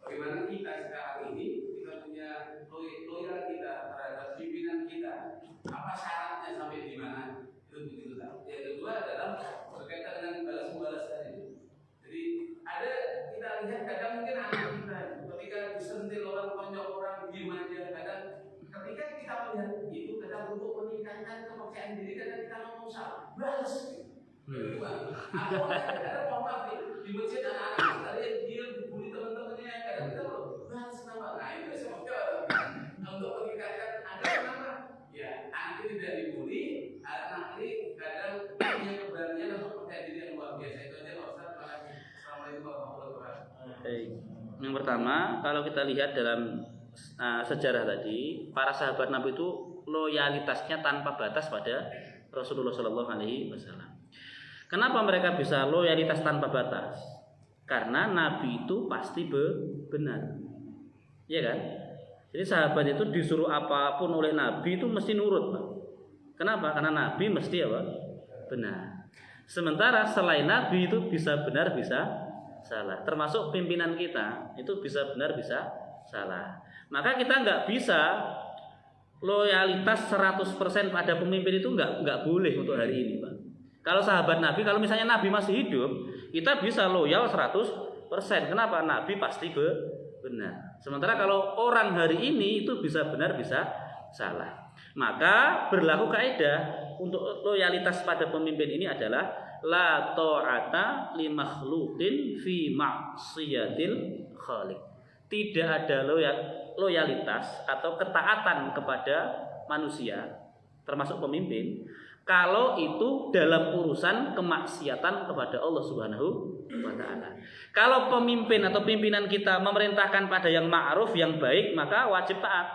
C: bagaimana kita sekarang ini kita punya loyal kita terhadap pimpinan kita. Apa syaratnya sampai di mana? Itu begitu. Yang kedua adalah berkaitan dengan balas-balas tadi. Jadi ada kita lihat kadang mungkin anak kita ketika disentil orang konyol orang diem aja, kadang ketika kita melihat itu kadang untuk meningkatkan kepercayaan diri kadang kita ngomong salah balas. Kedua, ada pompa di masjid anak-anak tadi yang dia dibully teman-temannya kadang kita balas kenapa? Nah itu sebabnya untuk meningkatkan agar kenapa? Ya anak ini tidak dibully, anak ini kadang punya keberanian untuk percaya diri yang luar biasa. Itu aja Pak Ustaz. Assalamualaikum warahmatullahi wabarakatuh.
A: Yang pertama, kalau kita lihat dalam sejarah tadi, para sahabat Nabi itu loyalitasnya tanpa batas pada Rasulullah SAW. Kenapa mereka bisa loyalitas tanpa batas? Karena Nabi itu pasti benar, iya kan? Jadi sahabat itu disuruh apapun oleh Nabi itu mesti nurut, Pak. Kenapa? Karena Nabi mesti apa? Benar. Sementara selain Nabi itu bisa benar bisa salah. Termasuk pimpinan kita itu bisa benar bisa salah. Maka kita nggak bisa loyalitas 100% pada pemimpin itu nggak boleh untuk hari ini, Pak. Kalau sahabat Nabi, kalau misalnya Nabi masih hidup, kita bisa loyal 100%. Kenapa? Nabi pasti benar. Sementara kalau orang hari ini itu bisa benar bisa salah. Maka berlaku kaidah untuk loyalitas pada pemimpin ini adalah la ta'ata li makhluqin fi ma'siyatil khaliq. Tidak ada loyalitas atau ketaatan kepada manusia termasuk pemimpin kalau itu dalam urusan kemaksiatan kepada Allah Subhanahu wa taala. Kalau pemimpin atau pimpinan kita memerintahkan pada yang ma'ruf, yang baik, maka wajib taat.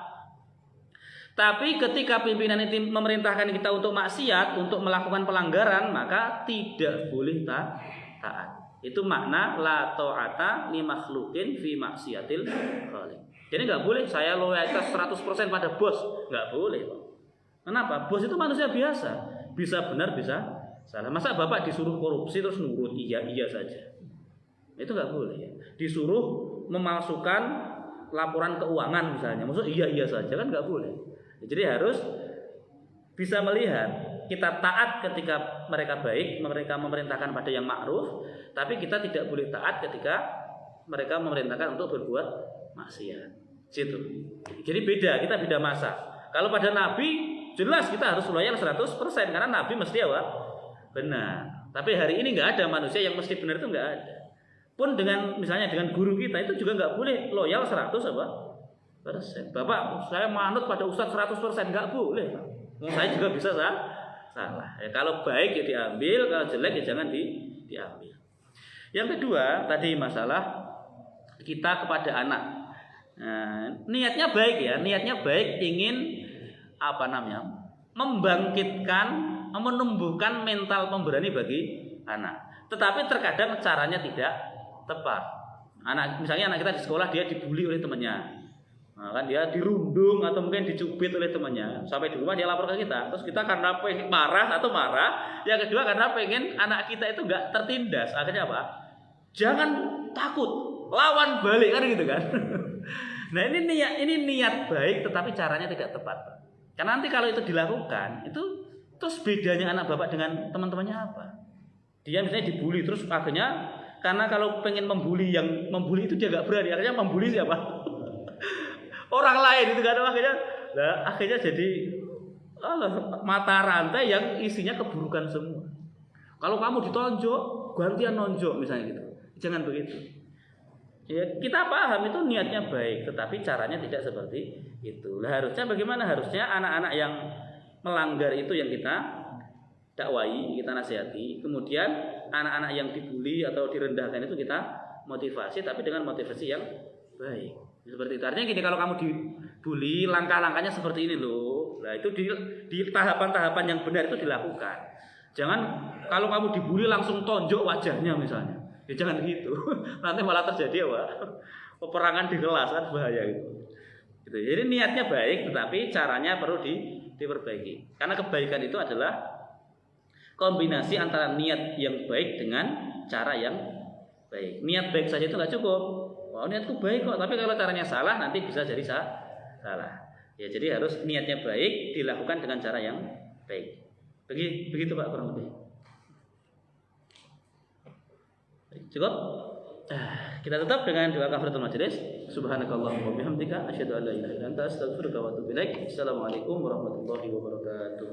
A: Tapi ketika pimpinan itu memerintahkan kita untuk maksiat, untuk melakukan pelanggaran, maka tidak boleh taat. Itu makna la ta'ata li makhluqin fi maksiatil khaliq. Jadi enggak boleh saya loyalitas 100% pada bos, enggak boleh, Pak. Kenapa? Bos itu manusia biasa, bisa benar bisa salah. Masa Bapak disuruh korupsi terus nurut iya saja? Itu enggak boleh ya. Disuruh memalsukan laporan keuangan misalnya, maksud iya saja kan enggak boleh. Jadi harus bisa melihat kita taat ketika mereka baik, mereka memerintahkan pada yang ma'ruf, tapi kita tidak boleh taat ketika mereka memerintahkan untuk berbuat maksiat. Situ. Jadi kita beda masa. Kalau pada Nabi jelas kita harus loyal 100% karena Nabi mesti apa? Benar. Tapi hari ini nggak ada manusia yang mesti benar, itu nggak ada. Pun dengan misalnya dengan guru kita itu juga nggak boleh loyal 100 apa? %. Bapak saya manut pada ustadz 100%, nggak boleh. Saya juga bisa salah. Ya, kalau baik ya diambil, kalau jelek ya jangan diambil. Yang kedua tadi masalah kita kepada anak. Nah, niatnya baik ya, niatnya baik, ingin membangkitkan, menumbuhkan mental pemberani bagi anak. Tetapi terkadang caranya tidak tepat. Misalnya anak kita di sekolah dia dibully oleh temannya. Nah, kan dia dirundung atau mungkin dicubit oleh temannya. Sampai di rumah dia lapor ke kita. Terus kita karena pengen marah. Yang kedua karena pengen anak kita itu nggak tertindas. Akhirnya apa? Jangan takut, lawan balik kan gitu kan. Nah ini niat baik, tetapi caranya tidak tepat. Karena nanti kalau itu dilakukan, itu terus bedanya anak bapak dengan teman-temannya apa? Dia misalnya dibully, terus akhirnya Karena kalau pengen membuli, yang membuli itu dia nggak berani. Akhirnya membuli siapa? Orang lain itu kan akhirnya jadi mata rantai yang isinya keburukan semua. Kalau kamu ditonjok, gantian nonjok misalnya gitu. Jangan begitu. Ya, kita paham itu niatnya baik, tetapi caranya tidak seperti itu. Nah, harusnya bagaimana? Harusnya anak-anak yang melanggar itu yang kita dakwai, kita nasihati. Kemudian anak-anak yang dibully atau direndahkan itu kita motivasi, tapi dengan motivasi yang baik. Seperti itu. Artinya gini, kalau kamu dibully, langkah-langkahnya seperti ini loh. Nah, itu di tahapan-tahapan yang benar itu dilakukan. Jangan kalau kamu dibully langsung tonjok wajahnya misalnya. Ya jangan gitu. Nanti malah terjadi peperangan di kelas, kan bahaya gitu. Jadi niatnya baik, tetapi caranya perlu diperbaiki. Karena kebaikan itu adalah kombinasi antara niat yang baik dengan cara yang baik. Niat baik saja itu nggak cukup. Wah, niatku baik kok, tapi kalau caranya salah nanti bisa jadi salah. Ya, jadi harus niatnya baik dilakukan dengan cara yang baik. Begitu Pak kurang lebih. Cukup? Kita tutup dengan doa kafaratul majelis. Subhanakallahumma wa bihamdika asyhadu an la ilaha illa anta astaghfiruka wa atubu ilaik. Assalamualaikum warahmatullahi wabarakatuh.